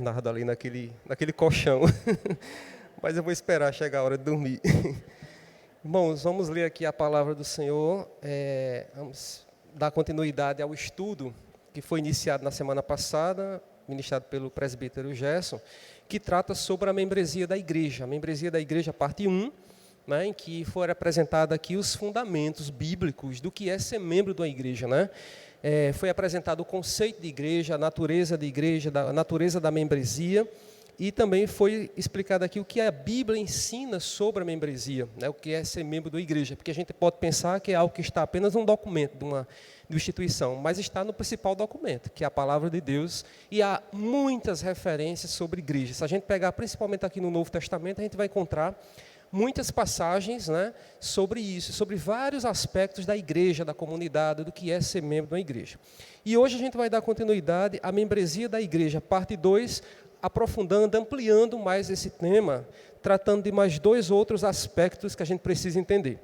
hibernado ali naquele colchão. Mas eu vou esperar chegar a hora de dormir. Irmãos, vamos ler aqui a palavra do Senhor. Vamos dar continuidade ao estudo que foi iniciado na semana passada, ministrado pelo presbítero Gerson, que trata sobre a membresia da igreja. A membresia da igreja, parte 1, né, em que foram apresentados aqui os fundamentos bíblicos do que é ser membro da igreja, né? Foi apresentado o conceito de igreja, a natureza da igreja, a natureza da membresia, e também foi explicado aqui o que a Bíblia ensina sobre a membresia, né, o que é ser membro da igreja, porque a gente pode pensar que é algo que está apenas num documento de uma instituição, mas está no principal documento, que é a palavra de Deus, e há muitas referências sobre igreja. Se a gente pegar principalmente aqui no Novo Testamento, a gente vai encontrar muitas passagens, né, sobre isso, sobre vários aspectos da igreja, da comunidade, do que é ser membro de uma igreja. E hoje a gente vai dar continuidade à membresia da igreja, parte 2, aprofundando, ampliando mais esse tema, tratando de mais 2 outros aspectos que a gente precisa entender.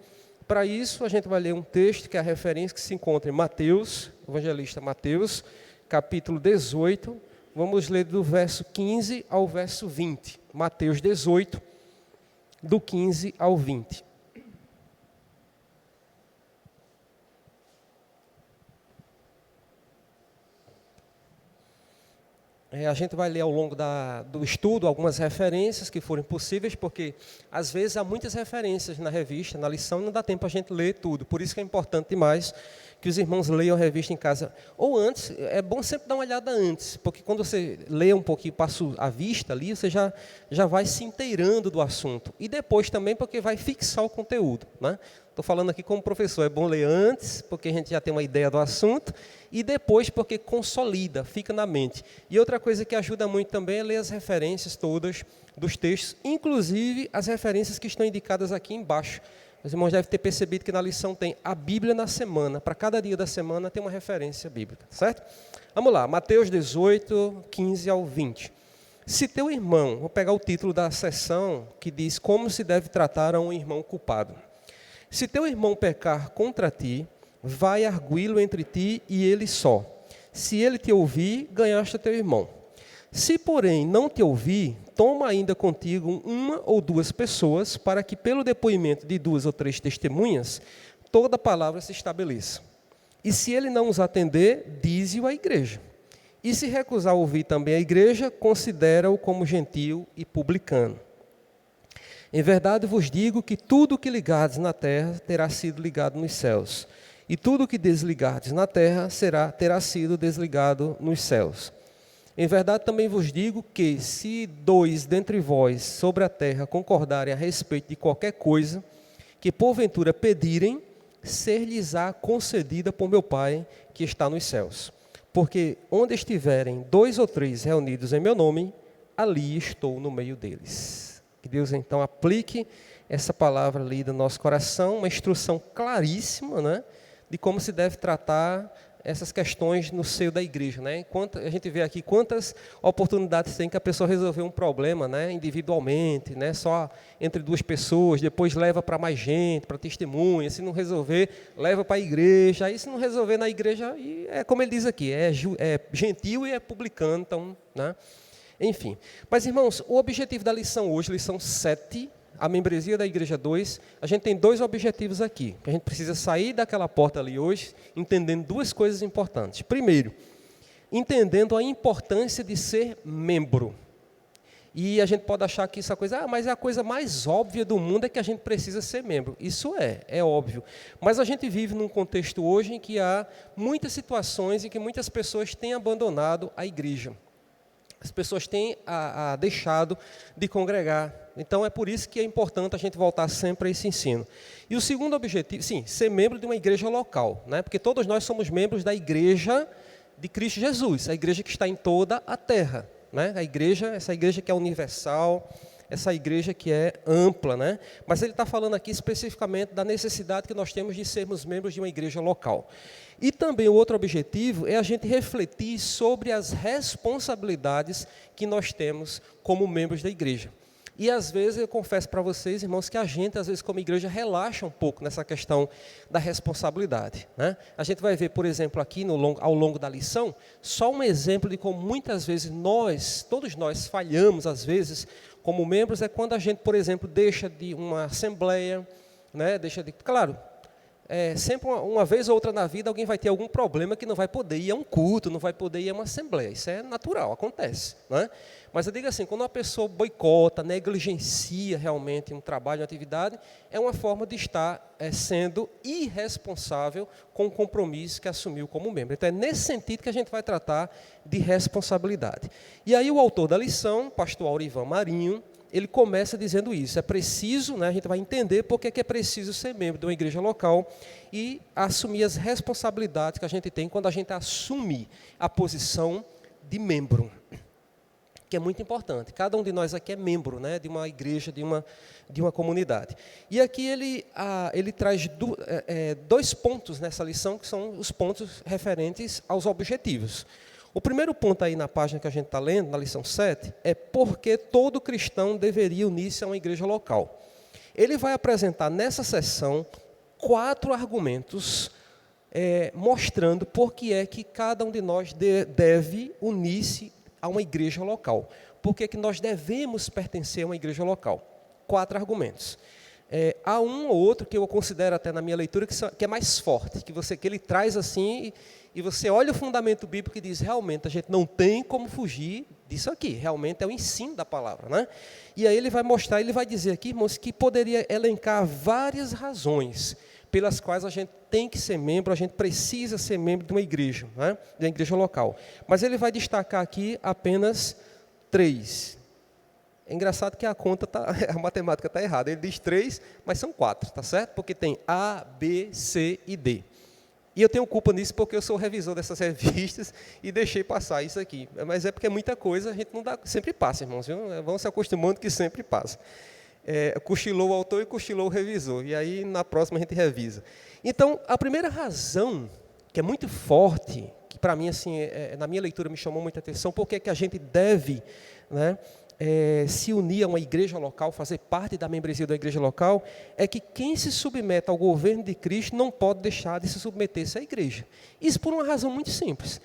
Para isso, a gente vai ler um texto que é a referência que se encontra em Mateus, evangelista Mateus, capítulo 18, vamos ler do verso 15 ao verso 20. Mateus 18, do 15 ao 20. A gente vai ler ao longo do estudo algumas referências que forem possíveis, porque às vezes há muitas referências na revista, na lição, e não dá tempo a gente ler tudo. Por isso que é importante demais que os irmãos leiam a revista em casa. Ou antes, é bom sempre dar uma olhada antes, porque quando você lê um pouquinho, passa a vista ali, você já vai se inteirando do assunto. E depois também porque vai fixar o conteúdo, né? Estou falando aqui como professor, é bom ler antes, porque a gente já tem uma ideia do assunto, e depois porque consolida, fica na mente. E outra coisa que ajuda muito também é ler as referências todas dos textos, inclusive as referências que estão indicadas aqui embaixo. Os irmãos devem ter percebido que na lição tem a Bíblia na semana, para cada dia da semana tem uma referência bíblica, certo? Vamos lá, Mateus 18, 15 ao 20. Se teu irmão, vou pegar o título da sessão, que diz como se deve tratar a um irmão culpado. Se teu irmão pecar contra ti, vai arguí-lo entre ti e ele só. Se ele te ouvir, ganhaste teu irmão. Se, porém, não te ouvir, toma ainda contigo 1 ou 2 pessoas, para que, pelo depoimento de 2 ou 3 testemunhas, toda palavra se estabeleça. E se ele não os atender, dize-o à igreja. E se recusar ouvir também a igreja, considera-o como gentio e publicano. Em verdade vos digo que tudo o que ligardes na terra terá sido ligado nos céus, e tudo o que desligardes na terra terá sido desligado nos céus. Em verdade também vos digo que, se 2 dentre vós sobre a terra concordarem a respeito de qualquer coisa, que porventura pedirem, ser-lhes-á concedida por meu Pai que está nos céus. Porque onde estiverem 2 ou 3 reunidos em meu nome, ali estou no meio deles. Que Deus então aplique essa palavra ali no nosso coração, uma instrução claríssima, né, de como se deve tratar essas questões no seio da igreja, né? A gente vê aqui quantas oportunidades tem que a pessoa resolver um problema, né, individualmente, né, só entre 2 pessoas, depois leva para mais gente, para testemunha, se não resolver, leva para a igreja, aí se não resolver na igreja, e é como ele diz aqui, é gentil e é publicano, então, né? Enfim, mas irmãos, o objetivo da lição hoje, lição 7, a membresia da igreja 2, a gente tem 2 objetivos aqui, que a gente precisa sair daquela porta ali hoje, entendendo 2 coisas importantes. Primeiro, entendendo a importância de ser membro. E a gente pode achar que isso é a coisa, mas é a coisa mais óbvia do mundo é que a gente precisa ser membro. Isso é óbvio. Mas a gente vive num contexto hoje em que há muitas situações em que muitas pessoas têm abandonado a igreja. As pessoas têm deixado de congregar. Então, é por isso que é importante a gente voltar sempre a esse ensino. E o segundo objetivo, sim, ser membro de uma igreja local, né? Porque todos nós somos membros da igreja de Cristo Jesus, a igreja que está em toda a terra, né? Essa igreja que é universal, essa igreja que é ampla, né? Mas ele está falando aqui especificamente da necessidade que nós temos de sermos membros de uma igreja local. E também o outro objetivo é a gente refletir sobre as responsabilidades que nós temos como membros da igreja. E às vezes, eu confesso para vocês, irmãos, que a gente, às vezes, como igreja, relaxa um pouco nessa questão da responsabilidade, né? A gente vai ver, por exemplo, aqui ao longo da lição, só um exemplo de como muitas vezes todos nós falhamos, às vezes, como membros, é quando a gente, por exemplo, deixa de uma assembleia, né? Claro, sempre uma vez ou outra na vida alguém vai ter algum problema que não vai poder ir a um culto, não vai poder ir a uma assembleia. Isso é natural, acontece, né? Mas eu digo assim, quando uma pessoa boicota, negligencia realmente um trabalho, uma atividade, é uma forma de estar sendo irresponsável com o compromisso que assumiu como membro. Então é nesse sentido que a gente vai tratar de responsabilidade. E aí o autor da lição, pastor Aurivan Marinho, ele começa dizendo isso, é preciso, né, a gente vai entender por que é preciso ser membro de uma igreja local e assumir as responsabilidades que a gente tem quando a gente assume a posição de membro, que é muito importante. Cada um de nós aqui é membro, né, de uma igreja, de uma comunidade. E aqui ele traz dois pontos nessa lição, que são os pontos referentes aos objetivos. O primeiro ponto aí na página que a gente está lendo, na lição 7, é porque todo cristão deveria unir-se a uma igreja local. Ele vai apresentar nessa sessão 4 argumentos mostrando por que é que cada um de nós deve unir-se a uma igreja local. Por que é que nós devemos pertencer a uma igreja local? 4 argumentos. Há um ou outro que eu considero até na minha leitura que é mais forte, que ele traz assim, e você olha o fundamento bíblico e diz, realmente, a gente não tem como fugir disso aqui, realmente é o ensino da palavra, né? E aí ele vai mostrar, ele vai dizer aqui, irmãos, que poderia elencar várias razões pelas quais a gente tem que ser membro, a gente precisa ser membro de uma igreja, né? De uma igreja local. Mas ele vai destacar aqui apenas 3. É engraçado que a matemática está errada. Ele diz 3, mas são 4, tá certo? Porque tem A, B, C e D. E eu tenho culpa nisso porque eu sou revisor dessas revistas e deixei passar isso aqui. Mas é porque é muita coisa, a gente não dá, sempre passa, irmãos. Viu? Vão se acostumando que sempre passa. Cochilou o autor e cochilou o revisor. E aí, na próxima, a gente revisa. Então, a primeira razão, que é muito forte, que para mim, assim, na minha leitura me chamou muita atenção, porque é que a gente deve, né, se unir a uma igreja local, fazer parte da membresia da igreja local, é que quem se submete ao governo de Cristo não pode deixar de se submeter-se à igreja. Isso por uma razão muito simples.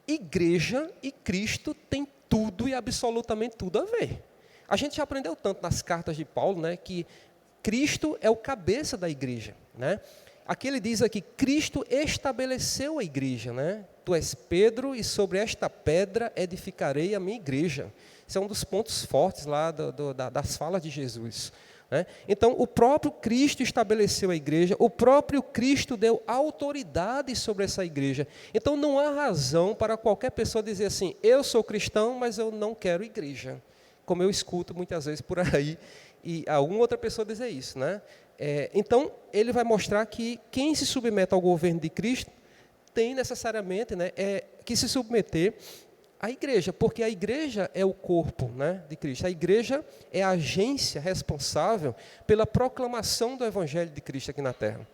Igreja e Cristo têm tudo e absolutamente tudo a ver. A gente já aprendeu tanto nas cartas de Paulo, né, que Cristo é o cabeça da igreja, né? Aqui ele diz aqui, Cristo estabeleceu a igreja, né? Tu és Pedro e sobre esta pedra edificarei a minha igreja. Isso é um dos pontos fortes lá das falas de Jesus, né? Então, o próprio Cristo estabeleceu a igreja, o próprio Cristo deu autoridade sobre essa igreja. Então, não há razão para qualquer pessoa dizer assim, eu sou cristão, mas eu não quero igreja. Como eu escuto muitas vezes por aí, e alguma outra pessoa dizer isso, né? Então, ele vai mostrar que quem se submete ao governo de Cristo tem necessariamente, né, que se submeter à igreja, porque a igreja é o corpo, né, de Cristo. A igreja é a agência responsável pela proclamação do evangelho de Cristo aqui na terra,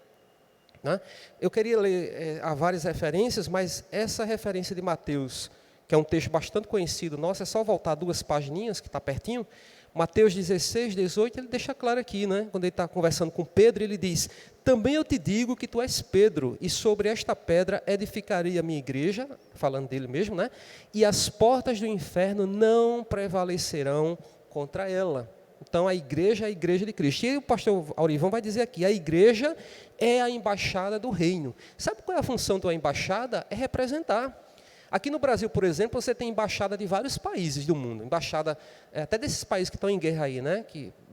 né? Eu queria ler há várias referências, mas essa referência de Mateus, que é um texto bastante conhecido nosso, é só voltar 2 pagininhas, que está pertinho. Mateus 16, 18, ele deixa claro aqui, né? Quando ele está conversando com Pedro, ele diz, também eu te digo que tu és Pedro, e sobre esta pedra edificarei a minha igreja, falando dele mesmo, né? E as portas do inferno não prevalecerão contra ela. Então, a igreja é a igreja de Cristo. E o pastor Aurivan vai dizer aqui, a igreja é a embaixada do reino. Sabe qual é a função da embaixada? É representar. Aqui no Brasil, por exemplo, você tem embaixada de vários países do mundo, embaixada até desses países que estão em guerra aí, né?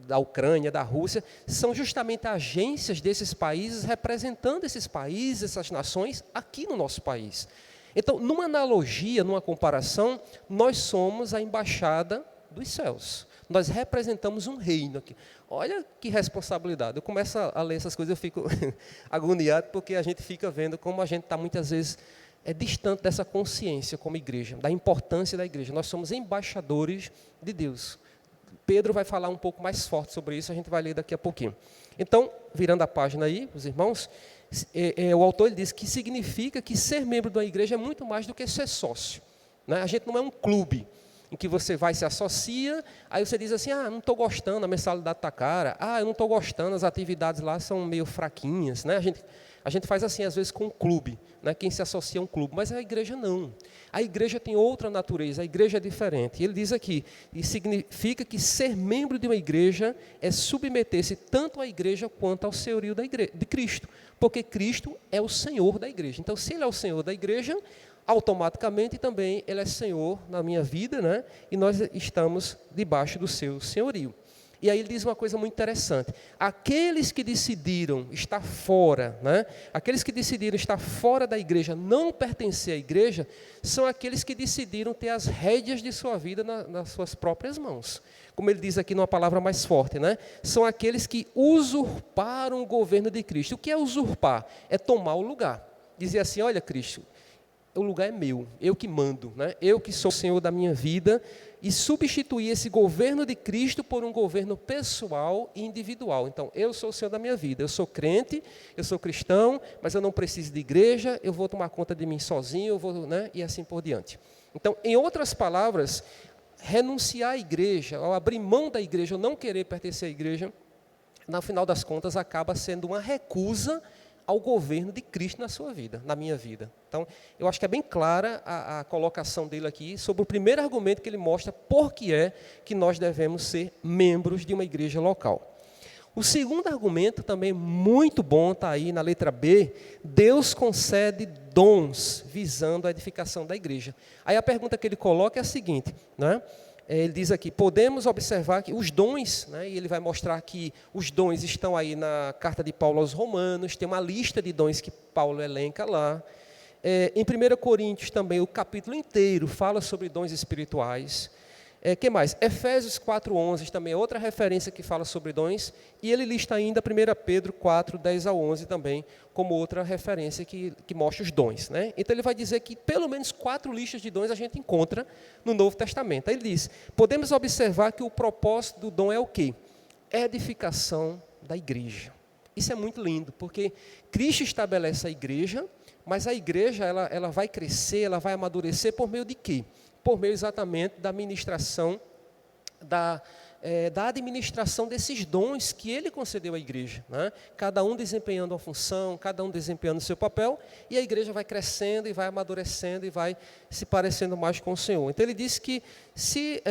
Da Ucrânia, da Rússia, são justamente agências desses países representando esses países, essas nações, aqui no nosso país. Então, numa analogia, numa comparação, nós somos a embaixada dos céus. Nós representamos um reino aqui. Olha que responsabilidade. Eu começo a ler essas coisas, eu fico agoniado, porque a gente fica vendo como a gente está muitas vezes distante dessa consciência como igreja, da importância da igreja. Nós somos embaixadores de Deus. Pedro vai falar um pouco mais forte sobre isso, a gente vai ler daqui a pouquinho. Então, virando a página aí, os irmãos, o autor ele diz que significa que ser membro de uma igreja é muito mais do que ser sócio, né? A gente não é um clube. em que você vai se associa, aí você diz assim, não estou gostando, a mensalidade está cara, eu não estou gostando, as atividades lá são meio fraquinhas, né? A gente faz assim, às vezes, com um clube, né? Quem se associa a um clube, mas a igreja não. A igreja tem outra natureza, a igreja é diferente. E ele diz aqui, e significa que ser membro de uma igreja é submeter-se tanto à igreja quanto ao senhorio de Cristo, porque Cristo é o Senhor da igreja. Então, se Ele é o Senhor da igreja, automaticamente também Ele é Senhor na minha vida, né? E nós estamos debaixo do seu senhorio. E aí ele diz uma coisa muito interessante. Aqueles que decidiram estar fora, né? Aqueles que decidiram estar fora da igreja, não pertencer à igreja, são aqueles que decidiram ter as rédeas de sua vida nas suas próprias mãos. Como ele diz aqui numa palavra mais forte, né? São aqueles que usurparam o governo de Cristo. O que é usurpar? É tomar o lugar. Dizer assim, olha Cristo, o lugar é meu, eu que mando, né? Eu que sou o Senhor da minha vida, e substituir esse governo de Cristo por um governo pessoal e individual. Então, eu sou o Senhor da minha vida, eu sou crente, eu sou cristão, mas eu não preciso de igreja, eu vou tomar conta de mim sozinho, eu vou, né? E assim por diante. Então, em outras palavras, renunciar à igreja, ao abrir mão da igreja, ou não querer pertencer à igreja, no final das contas, acaba sendo uma recusa ao governo de Cristo na sua vida, na minha vida. Então, eu acho que é bem clara a colocação dele aqui sobre o primeiro argumento que ele mostra por que é que nós devemos ser membros de uma igreja local. O segundo argumento, também muito bom, está aí na letra B, Deus concede dons visando a edificação da igreja. Aí a pergunta que ele coloca é a seguinte, né? Ele diz aqui, podemos observar que os dons, né, e ele vai mostrar que os dons estão aí na carta de Paulo aos Romanos, tem uma lista de dons que Paulo elenca lá. Em 1 Coríntios também, o capítulo inteiro fala sobre dons espirituais. Que mais? Efésios 4:11 também é outra referência que fala sobre dons, e ele lista ainda 1 Pedro 4:10-11 também, como outra referência que mostra os dons, né? Então ele vai dizer que pelo menos 4 listas de dons a gente encontra no Novo Testamento. Aí ele diz, podemos observar que o propósito do dom é o quê? Edificação da igreja. Isso é muito lindo, porque Cristo estabelece a igreja, mas a igreja ela vai crescer, ela vai amadurecer por meio de quê? Por meio exatamente da administração, da administração desses dons que ele concedeu à igreja, né? Cada um desempenhando uma função, cada um desempenhando o seu papel, e a igreja vai crescendo e vai amadurecendo e vai se parecendo mais com o Senhor. Então ele diz que se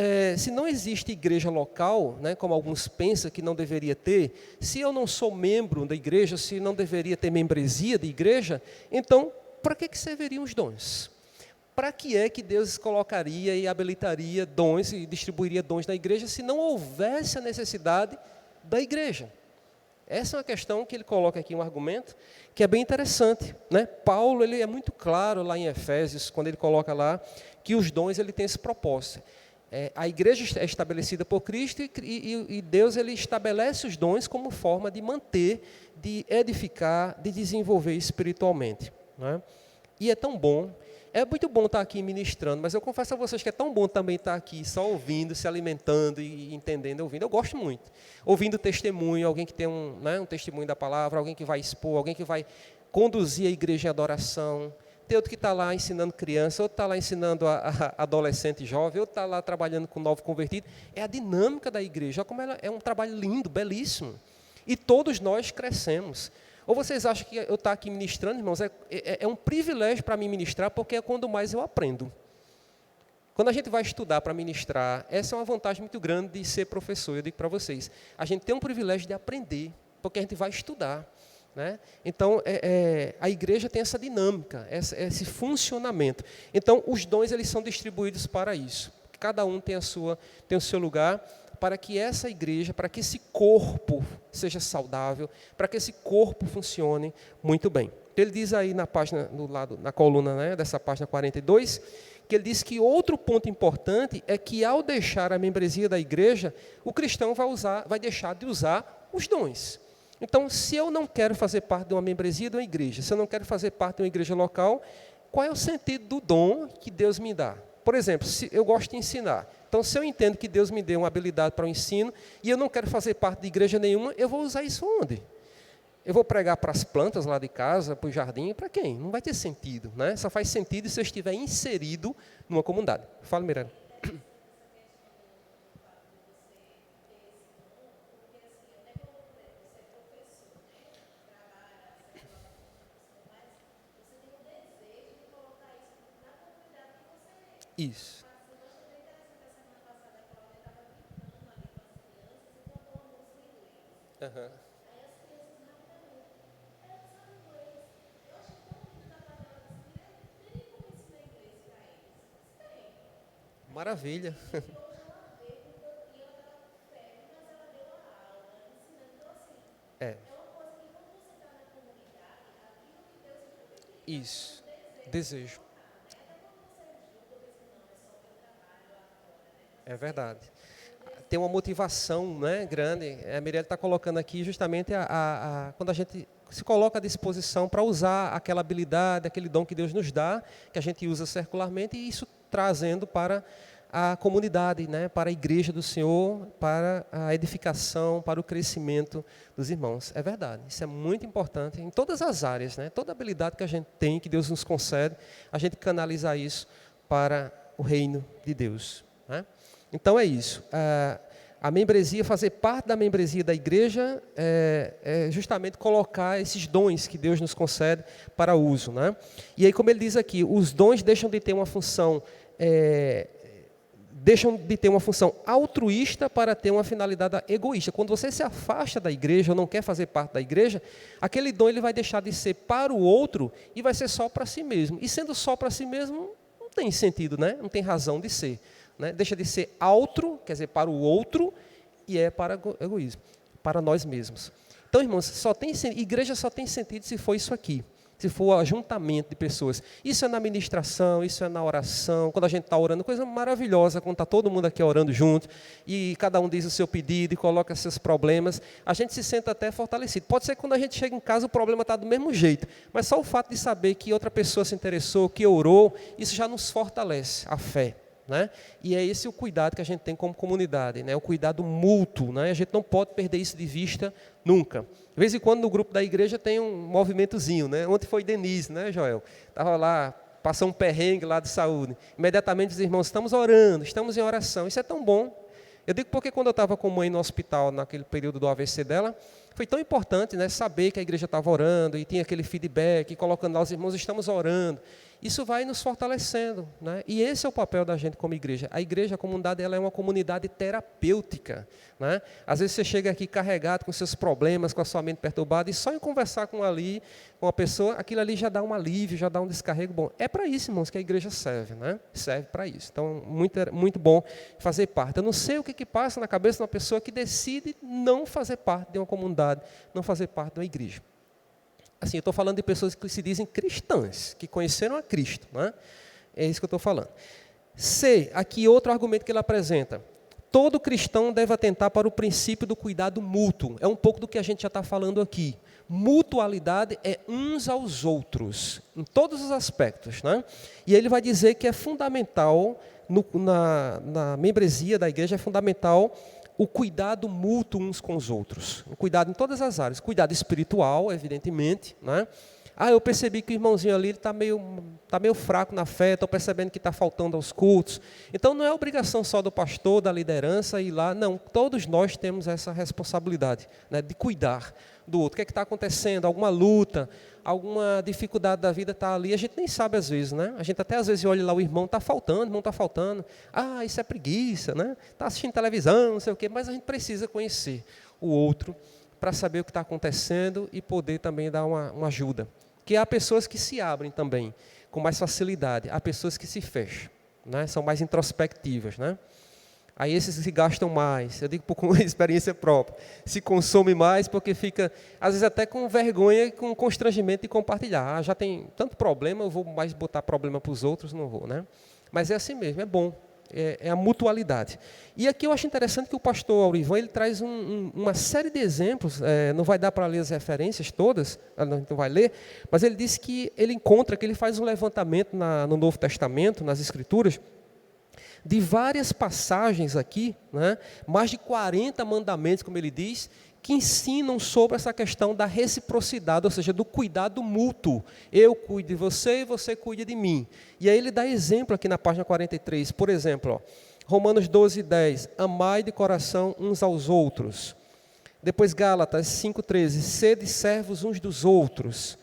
não existe igreja local, né, como alguns pensam que não deveria ter, se eu não sou membro da igreja, se não deveria ter membresia de igreja, então para que serviriam os dons? Para que é que Deus colocaria e habilitaria dons e distribuiria dons na igreja se não houvesse a necessidade da igreja? Essa é uma questão que ele coloca aqui, um argumento que é bem interessante, né? Paulo ele é muito claro lá em Efésios, quando ele coloca lá que os dons ele tem esse propósito. A igreja é estabelecida por Cristo e Deus ele estabelece os dons como forma de manter, de edificar, de desenvolver espiritualmente, né? E é tão bom. É muito bom estar aqui ministrando, mas eu confesso a vocês que é tão bom também estar aqui só ouvindo, se alimentando e entendendo, ouvindo. Eu gosto muito. Ouvindo testemunho, alguém que tem um testemunho da palavra, alguém que vai expor, alguém que vai conduzir a igreja em adoração. Tem outro que está lá ensinando criança, outro está lá ensinando a adolescente jovem, outro está lá trabalhando com novo convertido. É a dinâmica da igreja. Olha como ela é um trabalho lindo, belíssimo. E todos nós crescemos. Ou vocês acham que eu estar aqui ministrando, irmãos, é um privilégio para mim ministrar, porque é quando mais eu aprendo. Quando a gente vai estudar para ministrar, essa é uma vantagem muito grande de ser professor, eu digo para vocês. A gente tem um privilégio de aprender, porque a gente vai estudar, né? Então, a igreja tem essa dinâmica, esse funcionamento. Então, os dons eles são distribuídos para isso. Cada um tem o seu lugar, para que essa igreja, para que esse corpo seja saudável, para que esse corpo funcione muito bem. Ele diz aí na página, na coluna, né, dessa página 42, que ele diz que outro ponto importante é que ao deixar a membresia da igreja, o cristão vai deixar de usar os dons. Então, se eu não quero fazer parte de uma membresia de uma igreja, se eu não quero fazer parte de uma igreja local, qual é o sentido do dom que Deus me dá? Por exemplo, se eu gosto de ensinar, então se eu entendo que Deus me deu uma habilidade para o ensino e eu não quero fazer parte de igreja nenhuma, eu vou usar isso onde? Eu vou pregar para as plantas lá de casa, para o jardim, para quem? Não vai ter sentido, né? Só faz sentido se eu estiver inserido numa comunidade. Fala, Miranda. Isso. Aham. Maravilha. É, isso. Desejo. É verdade. Tem uma motivação, né, grande. A Mirelle está colocando aqui justamente quando a gente se coloca à disposição para usar aquela habilidade, aquele dom que Deus nos dá, que a gente usa circularmente, e isso trazendo para a comunidade, né, para a igreja do Senhor, para a edificação, para o crescimento dos irmãos. É verdade, isso é muito importante em todas as áreas, né, toda habilidade que a gente tem, que Deus nos concede, a gente canalizar isso para o reino de Deus, né? Então é isso. A membresia, fazer parte da membresia da igreja é justamente colocar esses dons que Deus nos concede para uso, né? E aí, como ele diz aqui, os dons deixam de ter uma função altruísta para ter uma finalidade egoísta. Quando você se afasta da igreja ou não quer fazer parte da igreja, aquele dom ele vai deixar de ser para o outro e vai ser só para si mesmo. E sendo só para si mesmo, não tem sentido, né? Não tem razão de ser. Né? Deixa de ser quer dizer, para o outro, e é para o egoísmo, para nós mesmos. Então, irmãos, igreja só tem sentido se for isso aqui, se for o ajuntamento de pessoas. Isso é na ministração, isso é na oração, quando a gente está orando, coisa maravilhosa, quando está todo mundo aqui orando junto, e cada um diz o seu pedido e coloca seus problemas, a gente se sente até fortalecido. Pode ser que quando a gente chega em casa o problema está do mesmo jeito, mas só o fato de saber que outra pessoa se interessou, que orou, isso já nos fortalece a fé. Né? E é esse o cuidado que a gente tem como comunidade, né? O cuidado mútuo, né? A gente não pode perder isso de vista nunca. De vez em quando no grupo da igreja tem um movimentozinho, né? Ontem foi Denise, né, Joel? Estava lá, passou um perrengue lá de saúde. Imediatamente os irmãos, estamos orando, estamos em oração. Isso é tão bom. Eu digo porque quando eu estava com a mãe no hospital, naquele período do AVC dela, foi tão importante, né, saber que a igreja estava orando e tinha aquele feedback, colocando lá os irmãos, estamos orando. Isso vai nos fortalecendo, né? E esse é o papel da gente como igreja. A igreja, a comunidade, ela é uma comunidade terapêutica, né? Às vezes você chega aqui carregado com seus problemas, com a sua mente perturbada, e só em conversar com uma pessoa, aquilo ali já dá um alívio, já dá um descarrego bom. É para isso, irmãos, que a igreja serve, né? Serve para isso. Então, muito bom fazer parte. Eu não sei o que passa na cabeça de uma pessoa que decide não fazer parte de uma comunidade, não fazer parte de uma igreja. Assim, eu estou falando de pessoas que se dizem cristãs, que conheceram a Cristo, né? É isso que eu estou falando. Aqui outro argumento que ele apresenta. Todo cristão deve atentar para o princípio do cuidado mútuo. É um pouco do que a gente já está falando aqui. Mutualidade é uns aos outros, em todos os aspectos, né? E ele vai dizer que é fundamental, na membresia da igreja, é fundamental o cuidado mútuo uns com os outros. O cuidado em todas as áreas. Cuidado espiritual, evidentemente, né? Eu percebi que o irmãozinho ali está meio fraco na fé, estou percebendo que está faltando aos cultos. Então, não é obrigação só do pastor, da liderança ir lá. Não, todos nós temos essa responsabilidade, né, de cuidar do outro. O que é que está acontecendo? Alguma luta, alguma dificuldade da vida está ali. A gente nem sabe às vezes, né? A gente até às vezes olha lá, o irmão está faltando, o irmão está faltando. Isso é preguiça, né? Está assistindo televisão, não sei o quê. Mas a gente precisa conhecer o outro para saber o que está acontecendo e poder também dar uma ajuda. Que há pessoas que se abrem também com mais facilidade, há pessoas que se fecham, né? São mais introspectivas, né? Aí esses se gastam mais, eu digo por experiência própria, se consome mais porque fica, às vezes até com vergonha e com constrangimento de compartilhar. Já tem tanto problema, eu vou mais botar problema para os outros, não vou, né? Mas é assim mesmo, é bom. É a mutualidade. E aqui eu acho interessante que o pastor Aurivan, ele traz uma série de exemplos, não vai dar para ler as referências todas, não vai ler, mas ele diz que ele faz um levantamento no Novo Testamento, nas Escrituras, de várias passagens aqui, né, mais de 40 mandamentos, como ele diz, que ensinam sobre essa questão da reciprocidade, ou seja, do cuidado mútuo. Eu cuido de você e você cuida de mim. E aí ele dá exemplo aqui na página 43, por exemplo, Romanos 12:10, amai de coração uns aos outros. Depois Gálatas 5:13, sede servos uns dos outros.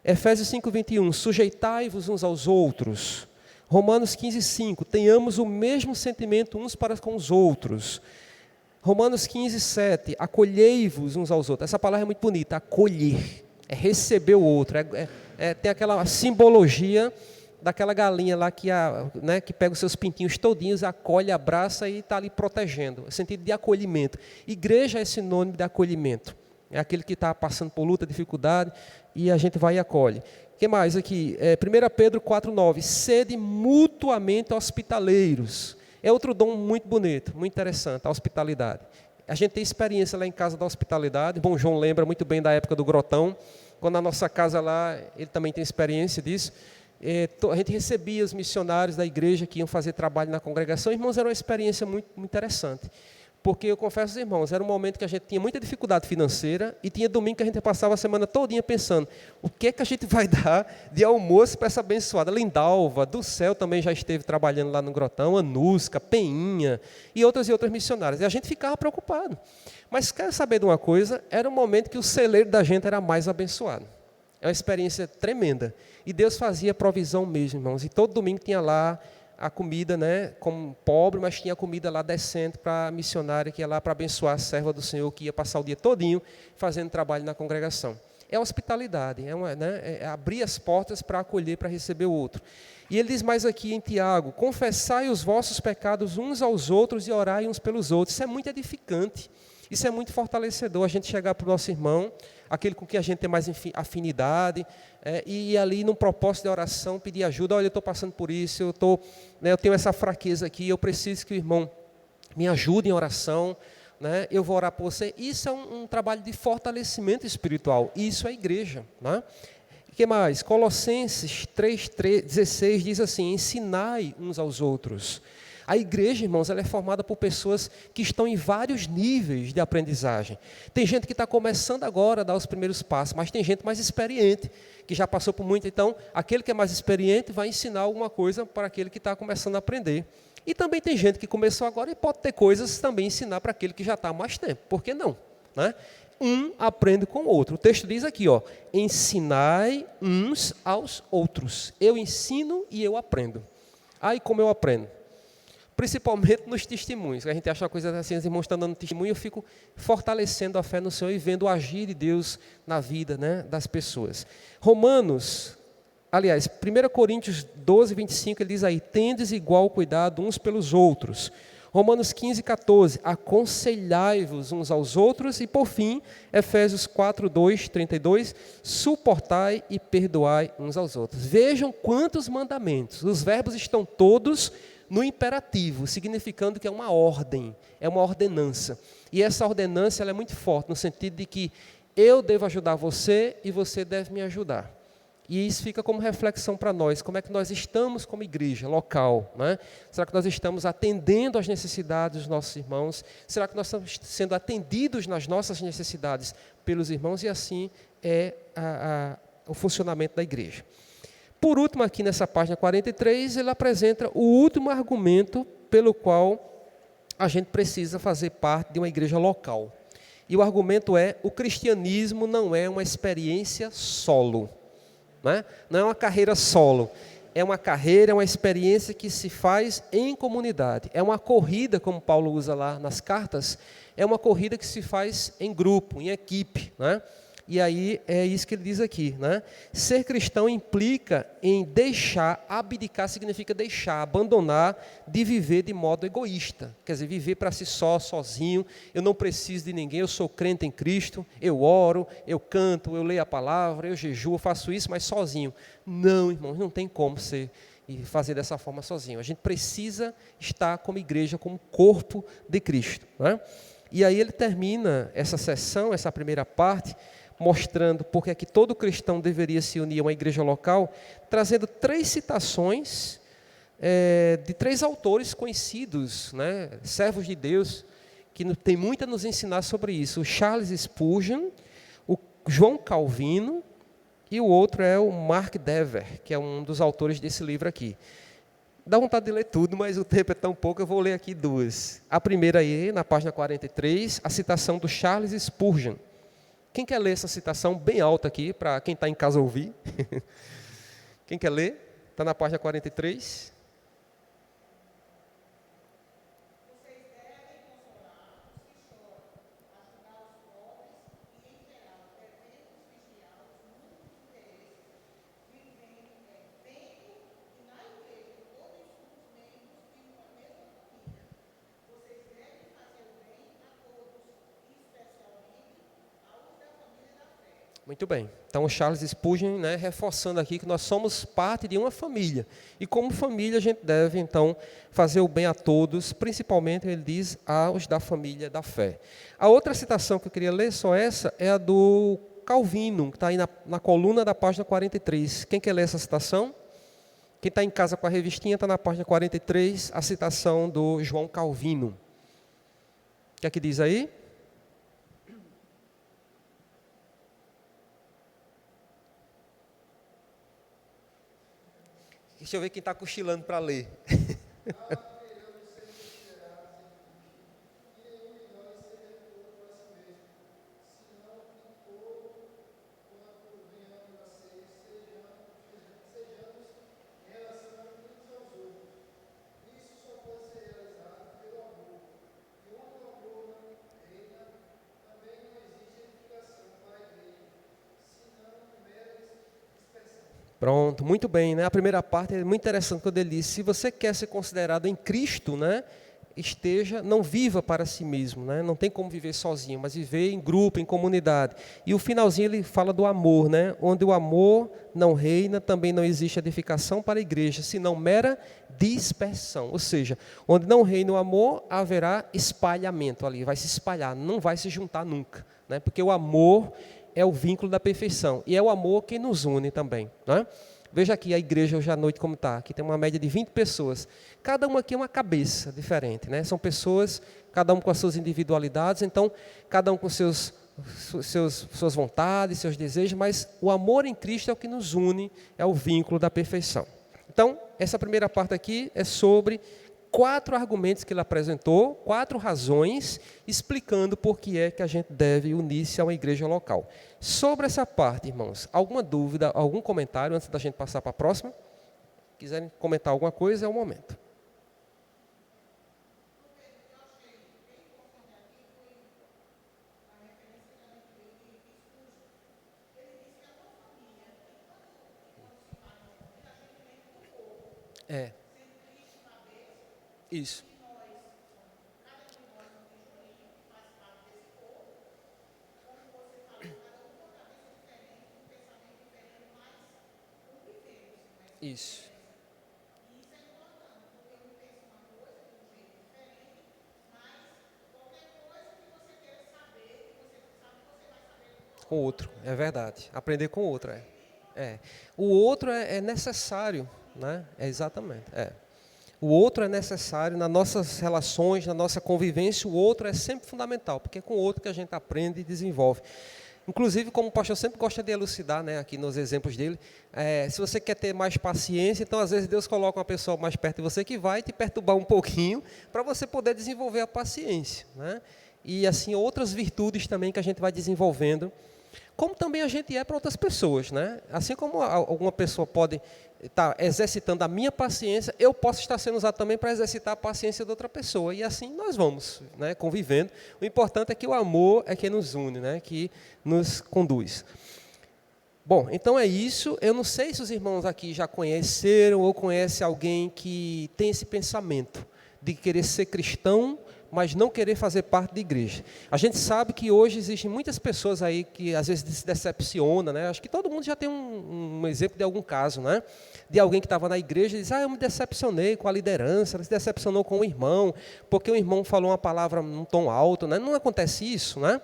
Efésios 5:21, sujeitai-vos uns aos outros. Romanos 15:5, tenhamos o mesmo sentimento uns para com os outros. Romanos 15:7, acolhei-vos uns aos outros. Essa palavra é muito bonita, acolher, é receber o outro, tem aquela simbologia daquela galinha lá que pega os seus pintinhos todinhos, acolhe, abraça e está ali protegendo, sentido de acolhimento. Igreja é sinônimo de acolhimento, é aquele que está passando por luta, dificuldade, e a gente vai e acolhe. O que mais aqui? 1 Pedro 4:9, sede mutuamente hospitaleiros. É outro dom muito bonito, muito interessante, a hospitalidade. A gente tem experiência lá em casa da hospitalidade, bom, João lembra muito bem da época do Grotão, quando na nossa casa lá, ele também tem experiência disso. A gente recebia os missionários da igreja que iam fazer trabalho na congregação. Irmãos, era uma experiência muito, muito interessante. Porque eu confesso aos irmãos, era um momento que a gente tinha muita dificuldade financeira e tinha domingo que a gente passava a semana todinha pensando o que é que a gente vai dar de almoço para essa abençoada. Lindalva, do Céu também já esteve trabalhando lá no Grotão, Anusca, Peinha e outras missionárias. E a gente ficava preocupado. Mas quer saber de uma coisa? Era um momento que o celeiro da gente era mais abençoado. É uma experiência tremenda. E Deus fazia provisão mesmo, irmãos. E todo domingo tinha lá a comida, né, como pobre, mas tinha a comida lá decente para a missionária que ia lá para abençoar a serva do Senhor, que ia passar o dia todinho fazendo trabalho na congregação. É hospitalidade, é abrir as portas para acolher, para receber o outro. E ele diz mais aqui em Tiago, confessai os vossos pecados uns aos outros e orai uns pelos outros. Isso é muito edificante, isso é muito fortalecedor, a gente chegar para o nosso irmão, aquele com quem a gente tem mais afinidade, e ir ali num propósito de oração, pedir ajuda. Olha, eu estou passando por isso, eu tenho essa fraqueza aqui, eu preciso que o irmão me ajude em oração, né? Eu vou orar por você. Isso é um trabalho de fortalecimento espiritual, isso é igreja. Né? O que mais? Colossenses 3:16 diz assim, ensinai uns aos outros. A igreja, irmãos, ela é formada por pessoas que estão em vários níveis de aprendizagem. Tem gente que está começando agora a dar os primeiros passos, mas tem gente mais experiente, que já passou por muito. Então, aquele que é mais experiente vai ensinar alguma coisa para aquele que está começando a aprender. E também tem gente que começou agora e pode ter coisas também ensinar para aquele que já está há mais tempo. Por que não? Né? Um aprende com o outro. O texto diz aqui, ensinai uns aos outros. Eu ensino e eu aprendo. Aí como eu aprendo? Principalmente nos testemunhos. A gente acha uma coisa assim, os irmãos estão dando testemunho, eu fico fortalecendo a fé no Senhor e vendo o agir de Deus na vida, né, das pessoas. 1 Coríntios 12:25, ele diz aí, tendes igual cuidado uns pelos outros. Romanos 15:14, aconselhai-vos uns aos outros. E por fim, Efésios 4:2-32, suportai e perdoai uns aos outros. Vejam quantos mandamentos. Os verbos estão todos no imperativo, significando que é uma ordem, é uma ordenança. E essa ordenança ela é muito forte, no sentido de que eu devo ajudar você e você deve me ajudar. E isso fica como reflexão para nós, como é que nós estamos como igreja local, né? Será que nós estamos atendendo às necessidades dos nossos irmãos? Será que nós estamos sendo atendidos nas nossas necessidades pelos irmãos? E assim é o funcionamento da igreja. Por último, aqui nessa página 43, ele apresenta o último argumento pelo qual a gente precisa fazer parte de uma igreja local. E o argumento é, o cristianismo não é uma experiência solo. Né? Não é uma carreira solo. É uma carreira, é uma experiência que se faz em comunidade. É uma corrida, como Paulo usa lá nas cartas, é uma corrida que se faz em grupo, em equipe, né? E aí é isso que ele diz aqui, né? Ser cristão implica em deixar, abdicar significa deixar, abandonar de viver de modo egoísta. Quer dizer, viver para si só, sozinho, eu não preciso de ninguém, eu sou crente em Cristo, eu oro, eu canto, eu leio a palavra, eu jejuo, eu faço isso, mas sozinho. Não, irmãos, não tem como ser e fazer dessa forma sozinho. A gente precisa estar como igreja, como corpo de Cristo, né? E aí ele termina essa sessão, essa primeira parte, mostrando porque é que todo cristão deveria se unir a uma igreja local, trazendo 3 citações de 3 autores conhecidos, né, servos de Deus, que tem muito a nos ensinar sobre isso. O Charles Spurgeon, o João Calvino e o outro é o Mark Dever, que é um dos autores desse livro aqui. Dá vontade de ler tudo, mas o tempo é tão pouco, eu vou ler aqui 2. A primeira aí, na página 43, a citação do Charles Spurgeon. Quem quer ler essa citação bem alta aqui, para quem está em casa ouvir? Quem quer ler? Está na página 43. Muito bem. Então, o Charles Spurgeon, né, reforçando aqui que nós somos parte de uma família. E como família, a gente deve, então, fazer o bem a todos, principalmente, ele diz, aos da família da fé. A outra citação que eu queria ler, só essa, é a do Calvino, que está aí na coluna da página 43. Quem quer ler essa citação? Quem está em casa com a revistinha, está na página 43, a citação do João Calvino. O que é que diz aí? Deixa eu ver quem está cochilando para ler. Pronto, muito bem, né? A primeira parte é muito interessante quando ele diz, se você quer ser considerado em Cristo, né, não viva para si mesmo, né? Não tem como viver sozinho, mas viver em grupo, em comunidade. E o finalzinho ele fala do amor, né? Onde o amor não reina, também não existe edificação para a igreja, senão mera dispersão. Ou seja, onde não reina o amor, haverá espalhamento ali, vai se espalhar, não vai se juntar nunca, né? Porque o amor é o vínculo da perfeição. E é o amor que nos une também, né? Veja aqui a igreja hoje à noite como está. Aqui tem uma média de 20 pessoas. Cada uma aqui é uma cabeça diferente, né? São pessoas, cada um com as suas individualidades, então, cada um com suas vontades, seus desejos, mas o amor em Cristo é o que nos une, é o vínculo da perfeição. Então, essa primeira parte aqui é sobre 4 argumentos que ele apresentou, 4 razões, explicando por que é que a gente deve unir-se a uma igreja local. Sobre essa parte, irmãos, alguma dúvida, algum comentário antes da gente passar para a próxima? Quiserem comentar alguma coisa, é o momento. É. Isso. Isso. Com o outro, é verdade. Aprender com o outro, é. O outro é necessário, né? É exatamente, O outro é necessário nas nossas relações, na nossa convivência, o outro é sempre fundamental, porque é com o outro que a gente aprende e desenvolve. Inclusive, como o pastor sempre gosta de elucidar, né, aqui nos exemplos dele, se você quer ter mais paciência, então às vezes Deus coloca uma pessoa mais perto de você que vai te perturbar um pouquinho, para você poder desenvolver a paciência, né? E assim, outras virtudes também que a gente vai desenvolvendo, como também a gente é para outras pessoas, né? Assim como alguma pessoa pode estar exercitando a minha paciência, eu posso estar sendo usado também para exercitar a paciência de outra pessoa. E assim nós vamos, né, convivendo. O importante é que o amor é que nos une, né, que nos conduz. Bom, então é isso. Eu não sei se os irmãos aqui já conheceram ou conhecem alguém que tem esse pensamento de querer ser cristão, mas não querer fazer parte da igreja. A gente sabe que hoje existem muitas pessoas aí que às vezes se decepcionam, né? Acho que todo mundo já tem um exemplo de algum caso, né? De alguém que estava na igreja e diz, eu me decepcionei com a liderança, se decepcionou com o irmão, porque o irmão falou uma palavra num tom alto, né? Não acontece isso, né?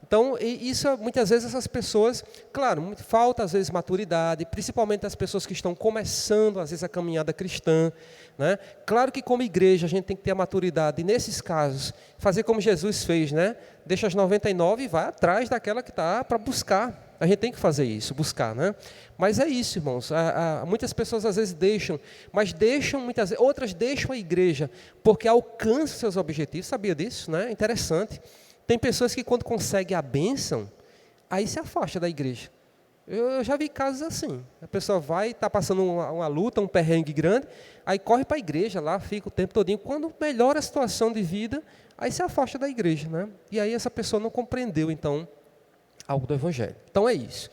Então, isso muitas vezes essas pessoas, claro, falta às vezes maturidade, principalmente as pessoas que estão começando às vezes a caminhada cristã, né? Claro que como igreja a gente tem que ter a maturidade, e nesses casos, fazer como Jesus fez, né? Deixa as 99 e vai atrás daquela que está para buscar. A gente tem que fazer isso, buscar, né? Mas é isso, irmãos, muitas pessoas às vezes deixam, mas deixam muitas vezes, outras deixam a igreja porque alcançam seus objetivos, sabia disso, né? Interessante. Tem pessoas que quando conseguem a bênção, aí se afasta da igreja. Eu já vi casos assim. A pessoa vai, está passando uma luta, um perrengue grande, aí corre para a igreja lá, fica o tempo todinho. Quando melhora a situação de vida, aí se afasta da igreja, né? E aí essa pessoa não compreendeu, então, algo do Evangelho. Então é isso.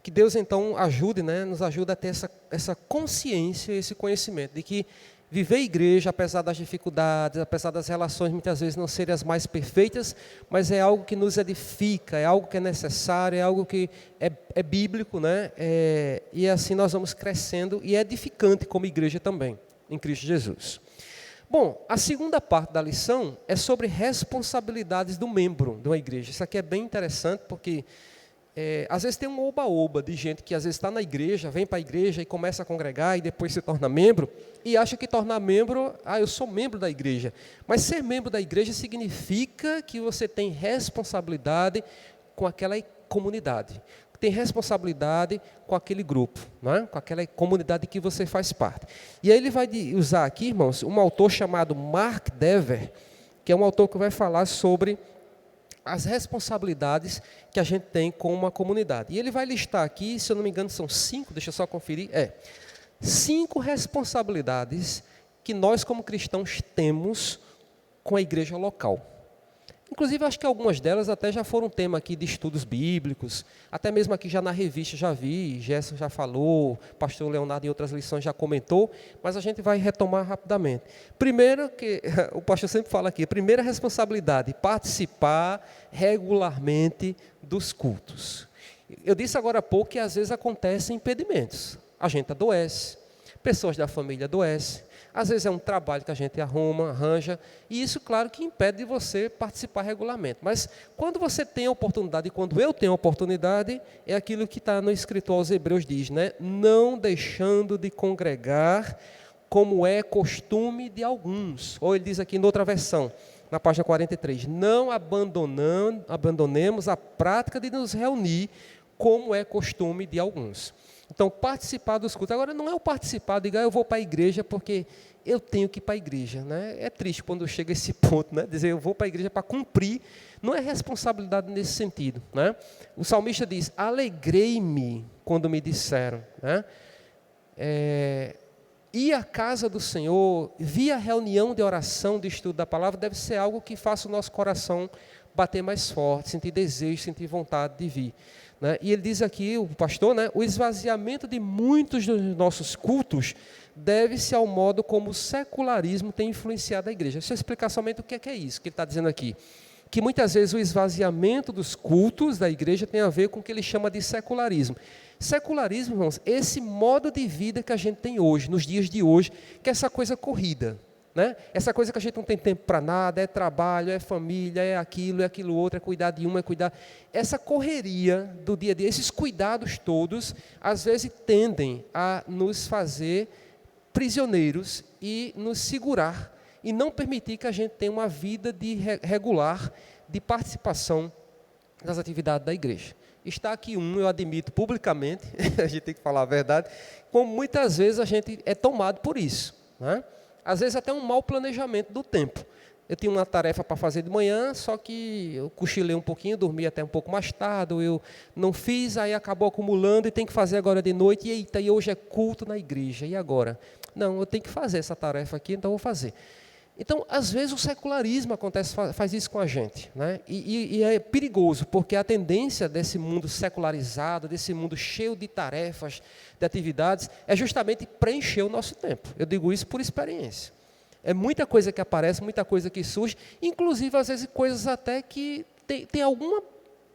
Que Deus, então, ajude, né? Nos ajude a ter essa consciência, esse conhecimento de que Viver igreja, apesar das dificuldades, apesar das relações muitas vezes não serem as mais perfeitas, mas é algo que nos edifica, é algo que é necessário, é algo que é bíblico, né? E assim nós vamos crescendo e é edificante como igreja também, em Cristo Jesus. Bom, a segunda parte da lição é sobre responsabilidades do membro de uma igreja. Isso aqui é bem interessante porque às vezes tem um oba-oba de gente que às vezes está na igreja, vem para a igreja e começa a congregar e depois se torna membro e acha que tornar membro, eu sou membro da igreja. Mas ser membro da igreja significa que você tem responsabilidade com aquela comunidade, tem responsabilidade com aquele grupo, né? Com aquela comunidade que você faz parte. E aí ele vai usar aqui, irmãos, um autor chamado Mark Dever, que é um autor que vai falar sobre as responsabilidades que a gente tem com uma comunidade. E ele vai listar aqui, se eu não me engano, são 5, deixa eu só conferir, 5 responsabilidades que nós como cristãos temos com a igreja local. Inclusive, acho que algumas delas até já foram tema aqui de estudos bíblicos, até mesmo aqui já na revista já vi, Gerson já falou, pastor Leonardo em outras lições já comentou, mas a gente vai retomar rapidamente. Primeiro, que o pastor sempre fala aqui, a primeira responsabilidade, participar regularmente dos cultos. Eu disse agora há pouco que às vezes acontecem impedimentos. A gente adoece, pessoas da família adoecem, às vezes é um trabalho que a gente arranja, e isso, claro, que impede de você participar regularmente. Mas quando você tem a oportunidade, e quando eu tenho a oportunidade, é aquilo que está no escrito aos Hebreus, diz, né? Não deixando de congregar, como é costume de alguns. Ou ele diz aqui em outra versão, na página 43, não abandonemos a prática de nos reunir, como é costume de alguns. Então, participar dos cultos. Agora, não é o participar, diga, eu vou para a igreja porque eu tenho que ir para a igreja. Né? É triste quando chega a esse ponto, né? Dizer, eu vou para a igreja para cumprir. Não é responsabilidade nesse sentido. Né? O salmista diz, alegrei-me quando me disseram. Né? Ir à casa do Senhor, vir à reunião de oração, de estudo da palavra, deve ser algo que faça o nosso coração bater mais forte, sentir desejo, sentir vontade de vir. Né? E ele diz aqui, o pastor, né, o esvaziamento de muitos dos nossos cultos deve-se ao modo como o secularismo tem influenciado a igreja. Deixa eu explicar somente o que é isso que ele está dizendo aqui. Que muitas vezes o esvaziamento dos cultos da igreja tem a ver com o que ele chama de secularismo. Secularismo, irmãos, esse modo de vida que a gente tem hoje, nos dias de hoje, que é essa coisa corrida. Né? Essa coisa que a gente não tem tempo para nada, é trabalho, é família, é aquilo outro, é cuidar de um, é cuidar. Essa correria do dia a dia, esses cuidados todos, às vezes tendem a nos fazer prisioneiros e nos segurar e não permitir que a gente tenha uma vida regular de participação das atividades da igreja. Está aqui eu admito publicamente, a gente tem que falar a verdade, como muitas vezes a gente é tomado por isso, né? Às vezes até um mau planejamento do tempo. Eu tinha uma tarefa para fazer de manhã, só que eu cochilei um pouquinho, dormi até um pouco mais tarde, eu não fiz, aí acabou acumulando e tem que fazer agora de noite, e eita, e hoje é culto na igreja, e agora? Não, eu tenho que fazer essa tarefa aqui, então eu vou fazer. Então, às vezes o secularismo faz isso com a gente, né? E é perigoso, porque a tendência desse mundo secularizado, desse mundo cheio de tarefas, de atividades, é justamente preencher o nosso tempo. Eu digo isso por experiência. É muita coisa que aparece, muita coisa que surge, inclusive às vezes coisas até que tem alguma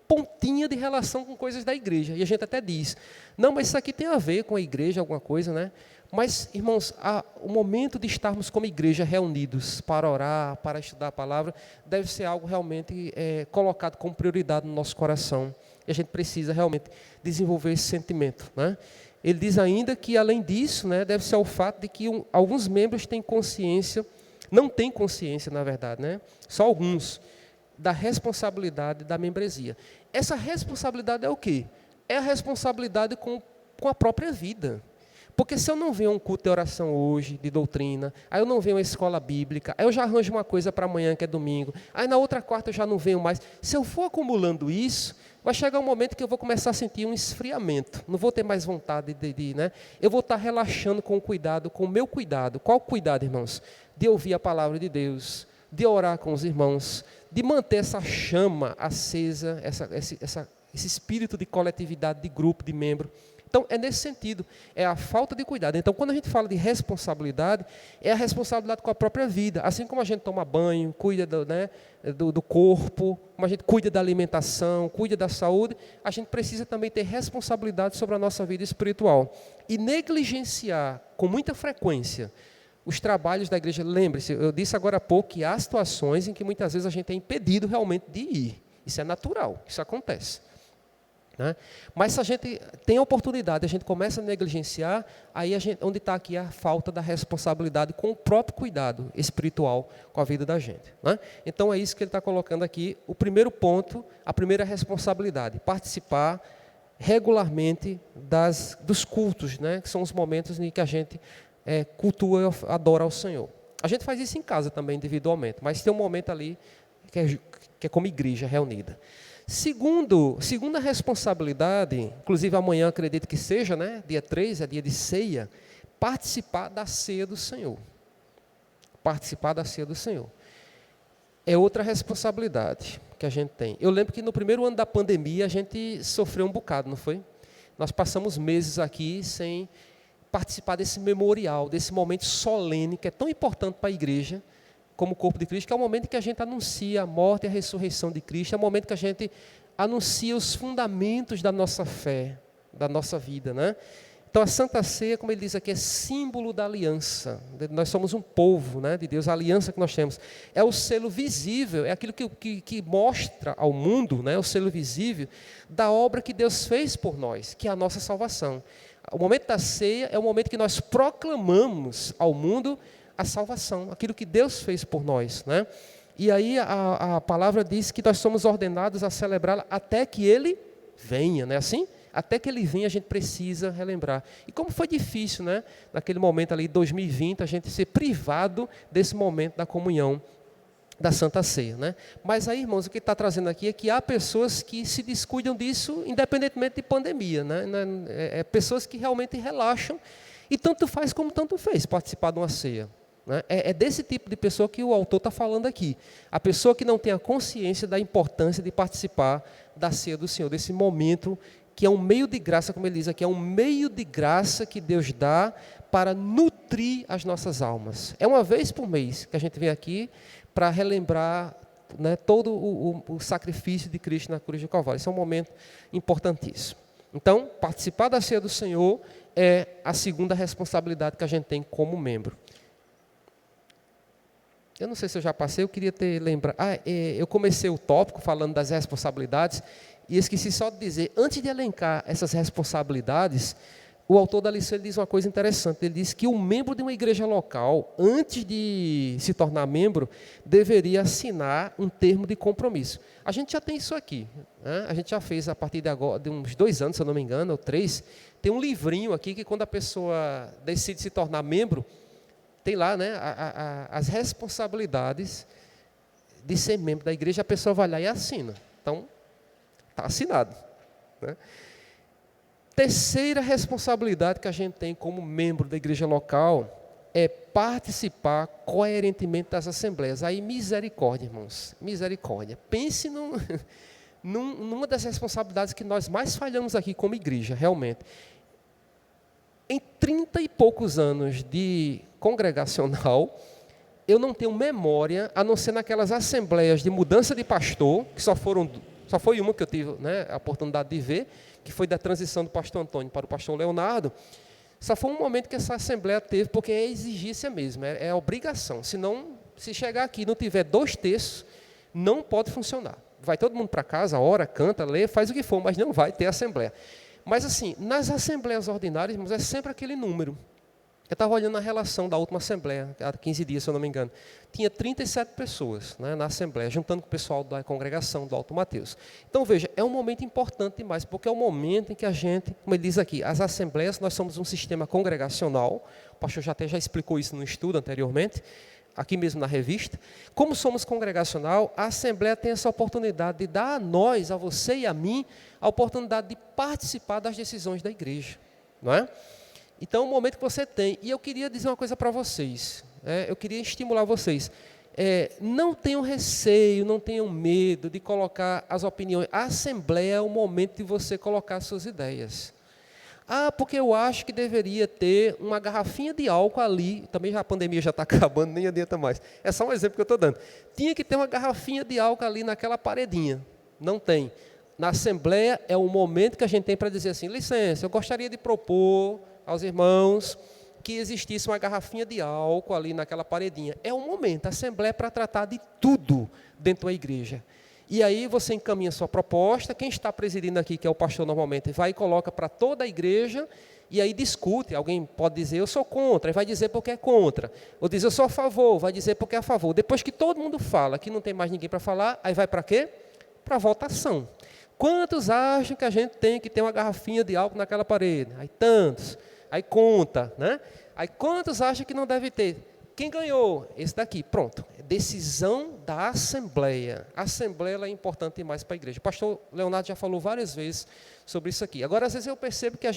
pontinha de relação com coisas da igreja. E a gente até diz, não, mas isso aqui tem a ver com a igreja, alguma coisa, né? Mas, irmãos, o momento de estarmos como igreja reunidos para orar, para estudar a palavra, deve ser algo realmente colocado como prioridade no nosso coração. E a gente precisa realmente desenvolver esse sentimento, né? Ele diz ainda que, além disso, né, deve ser o fato de que alguns membros têm consciência, não têm consciência, na verdade, né? Só alguns, da responsabilidade da membresia. Essa responsabilidade é o quê? É a responsabilidade com a própria vida. Porque se eu não venho a um culto de oração hoje, de doutrina, aí eu não venho a escola bíblica, aí eu já arranjo uma coisa para amanhã, que é domingo, aí na outra quarta eu já não venho mais. Se eu for acumulando isso, vai chegar um momento que eu vou começar a sentir um esfriamento. Não vou ter mais vontade né? Eu vou estar relaxando com o cuidado, com o meu cuidado. Qual cuidado, irmãos? De ouvir a palavra de Deus, de orar com os irmãos, de manter essa chama acesa, esse espírito de coletividade, de grupo, de membro. Então, é nesse sentido, é a falta de cuidado. Então, quando a gente fala de responsabilidade, é a responsabilidade com a própria vida. Assim como a gente toma banho, cuida do corpo, como a gente cuida da alimentação, cuida da saúde, a gente precisa também ter responsabilidade sobre a nossa vida espiritual. E negligenciar com muita frequência os trabalhos da igreja. Lembre-se, eu disse agora há pouco que há situações em que muitas vezes a gente é impedido realmente de ir. Isso é natural, isso acontece. Né? Mas se a gente tem a oportunidade, a gente começa a negligenciar, aí onde está aqui a falta da responsabilidade com o próprio cuidado espiritual com a vida da gente. Né? Então é isso que ele está colocando aqui, o primeiro ponto, a primeira responsabilidade, participar regularmente dos cultos, né? Que são os momentos em que a gente cultua e adora ao Senhor. A gente faz isso em casa também, individualmente, mas tem um momento ali que é como igreja reunida. Segunda responsabilidade, inclusive amanhã acredito que seja, né? Dia 3, é dia de ceia, participar da ceia do Senhor. Participar da ceia do Senhor. É outra responsabilidade que a gente tem. Eu lembro que no primeiro ano da pandemia a gente sofreu um bocado, não foi? Nós passamos meses aqui sem participar desse memorial, desse momento solene, que é tão importante para a igreja, como o corpo de Cristo, que é o momento que a gente anuncia a morte e a ressurreição de Cristo, é o momento que a gente anuncia os fundamentos da nossa fé, da nossa vida, né? Então a Santa Ceia, como ele diz aqui, é símbolo da aliança. Nós somos um povo, né, de Deus, a aliança que nós temos. É o selo visível, é aquilo que mostra ao mundo, né, o selo visível da obra que Deus fez por nós, que é a nossa salvação. O momento da ceia é o momento que nós proclamamos ao mundo a salvação, aquilo que Deus fez por nós, né? E aí a palavra diz que nós somos ordenados a celebrá-la até que Ele venha, não é assim? Até que Ele venha a gente precisa relembrar. E como foi difícil, né? Naquele momento ali, 2020, a gente ser privado desse momento da comunhão da Santa Ceia, né? Mas aí, irmãos, o que está trazendo aqui é que há pessoas que se descuidam disso, independentemente de pandemia, né? Pessoas que realmente relaxam e tanto faz como tanto fez participar de uma ceia. Né? É desse tipo de pessoa que o autor está falando aqui. A pessoa que não tem a consciência da importância de participar da ceia do Senhor, desse momento que é um meio de graça, como ele diz aqui, é um meio de graça que Deus dá para nutrir as nossas almas. É uma vez por mês que a gente vem aqui para relembrar, né, todo o sacrifício de Cristo na cruz do Calvário. Esse é um momento importantíssimo. Então, participar da ceia do Senhor é a segunda responsabilidade que a gente tem como membro. Eu não sei se eu já passei, eu queria ter lembrado. Eu comecei o tópico falando das responsabilidades e esqueci só de dizer, antes de elencar essas responsabilidades, o autor da lição ele diz uma coisa interessante. Ele diz que o membro de uma igreja local, antes de se tornar membro, deveria assinar um termo de compromisso. A gente já tem isso aqui, né? A gente já fez a partir de agora, de uns 2 anos, se eu não me engano, ou 3, tem um livrinho aqui que quando a pessoa decide se tornar membro, tem lá, né, as responsabilidades de ser membro da igreja, a pessoa vai lá e assina. Então, está assinado, né? Terceira responsabilidade que a gente tem como membro da igreja local é participar coerentemente das assembleias. Aí, misericórdia, irmãos, misericórdia. Pense numa das responsabilidades que nós mais falhamos aqui como igreja, realmente. Em 30 e poucos anos de congregacional, eu não tenho memória, a não ser naquelas assembleias de mudança de pastor, que só foi uma que eu tive, né, a oportunidade de ver, que foi da transição do pastor Antônio para o pastor Leonardo. Só foi um momento que essa assembleia teve, porque é exigência mesmo, é obrigação. Senão, se chegar aqui e não tiver 2/3, não pode funcionar. Vai todo mundo para casa, ora, canta, lê, faz o que for, mas não vai ter assembleia. Mas assim, nas assembleias ordinárias, irmãos, é sempre aquele número. Eu estava olhando a relação da última assembleia, há 15 dias, se eu não me engano. Tinha 37 pessoas, né, na assembleia, juntando com o pessoal da congregação do Alto Mateus. Então, veja, é um momento importante demais, porque é o momento em que a gente, como ele diz aqui, as assembleias, nós somos um sistema congregacional, o pastor já explicou isso no estudo anteriormente, aqui mesmo na revista. Como somos congregacional, a assembleia tem essa oportunidade de dar a nós, a você e a mim, a oportunidade de participar das decisões da igreja, não é? Então, é um momento que você tem. E eu queria dizer uma coisa para vocês. Eu queria estimular vocês. Não tenham receio, não tenham medo de colocar as opiniões. A assembleia é o momento de você colocar as suas ideias. Ah, porque eu acho que deveria ter uma garrafinha de álcool ali. Também a pandemia já está acabando, nem adianta mais. É só um exemplo que eu estou dando. Tinha que ter uma garrafinha de álcool ali naquela paredinha. Não tem. Na Assembleia é o momento que a gente tem para dizer assim, licença, eu gostaria de propor aos irmãos que existisse uma garrafinha de álcool ali naquela paredinha. É o momento. A Assembleia é para tratar de tudo dentro da igreja. E aí você encaminha a sua proposta, quem está presidindo aqui, que é o pastor normalmente, vai e coloca para toda a igreja, e aí discute, alguém pode dizer, eu sou contra, e vai dizer porque é contra. Ou diz, eu sou a favor, vai dizer porque é a favor. Depois que todo mundo fala, que não tem mais ninguém para falar, aí vai para quê? Para votação. Quantos acham que a gente tem que ter uma garrafinha de álcool naquela parede? Aí tantos. Aí conta, né? Aí quantos acham que não deve ter? Quem ganhou? Esse daqui, pronto. Decisão da Assembleia. A Assembleia ela é importante demais para a igreja. O pastor Leonardo já falou várias vezes sobre isso aqui. Agora, às vezes eu percebo que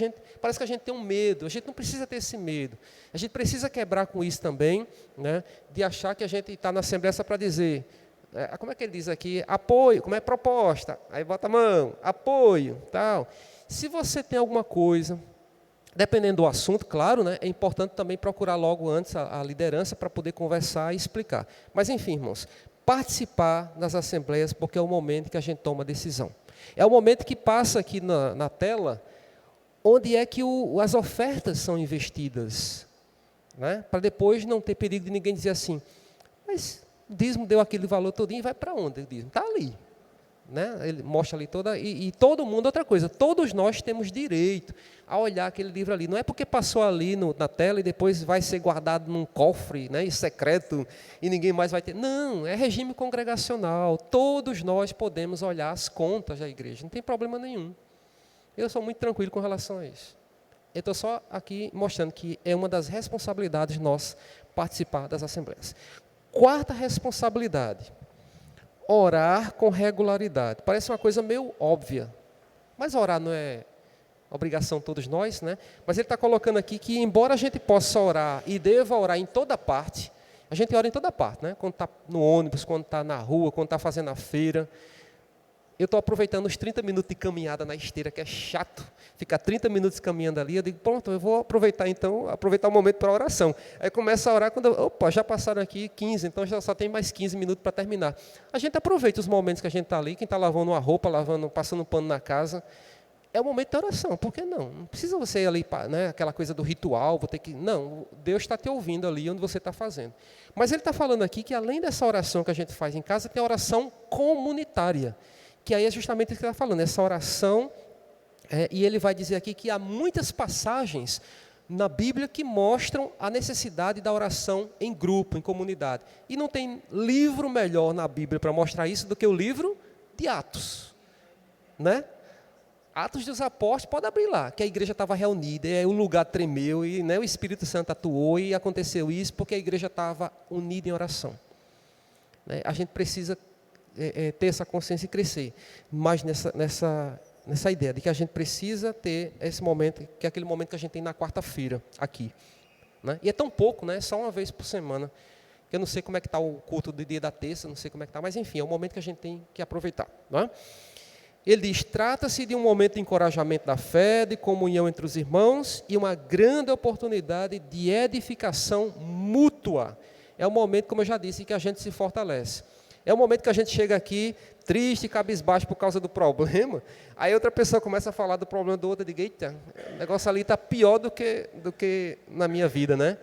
parece que a gente tem um medo. A gente não precisa ter esse medo. A gente precisa quebrar com isso também, né? De achar que a gente está na Assembleia só para dizer, como é que ele diz aqui? Apoio, como é proposta? Aí bota a mão, apoio, tal. Se você tem alguma coisa... Dependendo do assunto, claro, né, é importante também procurar logo antes a liderança para poder conversar e explicar. Mas, enfim, irmãos, participar das assembleias, porque é o momento que a gente toma a decisão. É o momento que passa aqui na tela, onde é que as ofertas são investidas. Né, para depois não ter perigo de ninguém dizer assim, mas o dízimo deu aquele valor todinho e vai para onde o dízimo? Está ali. Né? Ele mostra ali toda, e todo mundo, outra coisa, todos nós temos direito a olhar aquele livro ali, não é porque passou ali na tela e depois vai ser guardado num cofre, né, secreto, e ninguém mais vai ter, não, é regime congregacional, todos nós podemos olhar as contas da igreja, não tem problema nenhum, eu sou muito tranquilo com relação a isso, eu estou só aqui mostrando que é uma das responsabilidades nossas participar das assembleias. Quarta responsabilidade, orar com regularidade. Parece uma coisa meio óbvia, mas orar não é obrigação de todos nós, né? Mas ele está colocando aqui que, embora a gente possa orar e deva orar em toda parte, a gente ora em toda parte, né? Quando está no ônibus, quando está na rua, quando está fazendo a feira. Eu estou aproveitando os 30 minutos de caminhada na esteira, que é chato, ficar 30 minutos caminhando ali, eu digo, pronto, eu vou aproveitar então, aproveitar o momento para a oração. Aí começa a orar, opa, já passaram aqui 15, então já só tem mais 15 minutos para terminar. A gente aproveita os momentos que a gente está ali, quem está lavando uma roupa, passando um pano na casa, é o momento da oração, por que não? Não precisa você ir ali, né, aquela coisa do ritual, não, Deus está te ouvindo ali onde você está fazendo. Mas ele está falando aqui que além dessa oração que a gente faz em casa, tem a oração comunitária, que aí é justamente o que ele está falando, essa oração, e ele vai dizer aqui que há muitas passagens na Bíblia que mostram a necessidade da oração em grupo, em comunidade. E não tem livro melhor na Bíblia para mostrar isso do que o livro de Atos. Né? Atos dos Apóstolos, pode abrir lá, que a igreja estava reunida, e aí o lugar tremeu, e né, o Espírito Santo atuou, e aconteceu isso porque a igreja estava unida em oração. Né? A gente precisa ter essa consciência e crescer, mas nessa ideia de que a gente precisa ter esse momento, que é aquele momento que a gente tem na quarta-feira, aqui. Né? E é tão pouco, né? Só uma vez por semana, que eu não sei como é que está o culto do dia da terça, não sei como é que está, mas enfim, é um momento que a gente tem que aproveitar. Não é? Ele diz, trata-se de um momento de encorajamento da fé, de comunhão entre os irmãos e uma grande oportunidade de edificação mútua. É um momento, como eu já disse, que a gente se fortalece. É o momento que a gente chega aqui, triste, cabisbaixo por causa do problema, aí outra pessoa começa a falar do problema do outro, eu digo, eita, o negócio ali está pior do que na minha vida, né?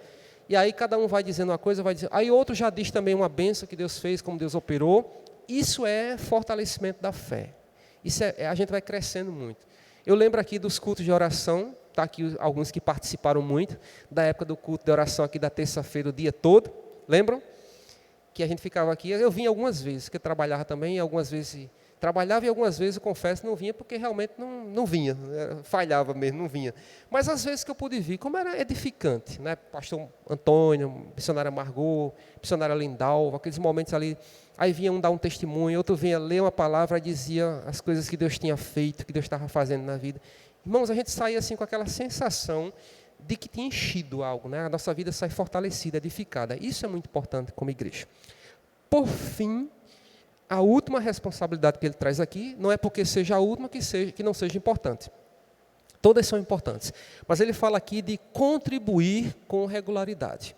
E aí cada um vai dizendo uma coisa, vai dizendo, aí outro já diz também uma bênção que Deus fez, como Deus operou. Isso é fortalecimento da fé. Isso a gente vai crescendo muito. Eu lembro aqui dos cultos de oração, está aqui alguns que participaram muito, da época do culto de oração aqui da terça-feira, o dia todo, lembram? Que a gente ficava aqui, eu vinha algumas vezes, que eu trabalhava também, algumas vezes trabalhava e algumas vezes, eu confesso, não vinha, porque realmente não vinha, falhava mesmo, não vinha. Mas às vezes que eu pude vir, como era edificante, né? Pastor Antônio, missionária Margot, missionária Lindalva, aqueles momentos ali, aí vinha um dar um testemunho, outro vinha ler uma palavra e dizia as coisas que Deus tinha feito, que Deus estava fazendo na vida. Irmãos, a gente saía assim com aquela sensação de que tinha enchido algo, né? A nossa vida sai fortalecida, edificada. Isso é muito importante como igreja. Por fim, a última responsabilidade que ele traz aqui, não é porque seja a última que não seja importante. Todas são importantes. Mas ele fala aqui de contribuir com regularidade.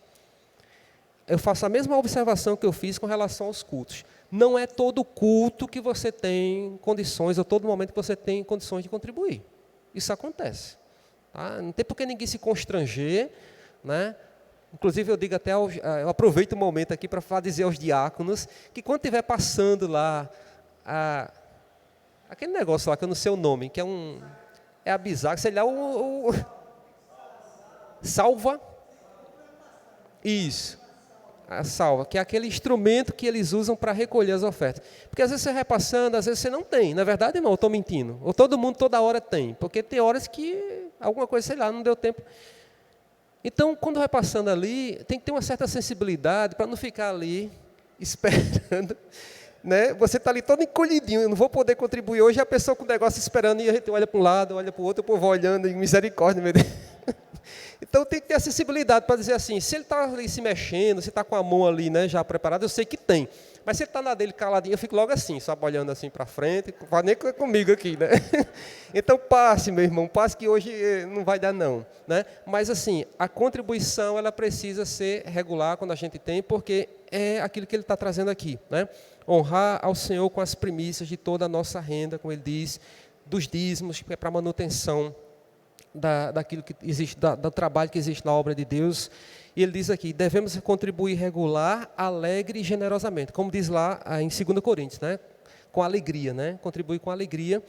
Eu faço a mesma observação que eu fiz com relação aos cultos. Não é todo culto que você tem condições, ou todo momento que você tem condições de contribuir. Isso acontece. Tá? Não tem por que ninguém se constranger, né? Inclusive, eu digo até, eu aproveito o momento aqui para dizer aos diáconos que quando estiver passando lá, aquele negócio lá, que eu não sei o nome, que é a bisagra, sei lá, salva, isso, a salva, que é aquele instrumento que eles usam para recolher as ofertas. Porque às vezes você vai passando, às vezes você não tem. Na verdade, não, eu estou mentindo. Ou todo mundo, toda hora tem. Porque tem horas que alguma coisa, sei lá, não deu tempo. Então, quando vai passando ali, tem que ter uma certa sensibilidade para não ficar ali esperando. Né? Você está ali todo encolhidinho, eu não vou poder contribuir hoje, a pessoa com o negócio esperando, e a gente olha para um lado, olha para o outro, o povo olhando, e misericórdia, meu Deus. Então tem que ter a sensibilidade para dizer assim, se ele está ali se mexendo, se está com a mão ali, né, já preparada, eu sei que tem. Mas se ele está na dele caladinho, eu fico logo assim, só olhando assim para frente, não vai nem comigo aqui, né? Então passe, meu irmão, passe que hoje não vai dar não, né? Mas assim, a contribuição, ela precisa ser regular quando a gente tem, porque é aquilo que ele está trazendo aqui, né? Honrar ao Senhor com as primícias de toda a nossa renda, como ele diz, dos dízimos, que é para manutenção daquilo que existe, do trabalho que existe na obra de Deus. E ele diz aqui, devemos contribuir regular, alegre e generosamente, como diz lá em 2 Coríntios, né? Com alegria, né? Contribuir com alegria.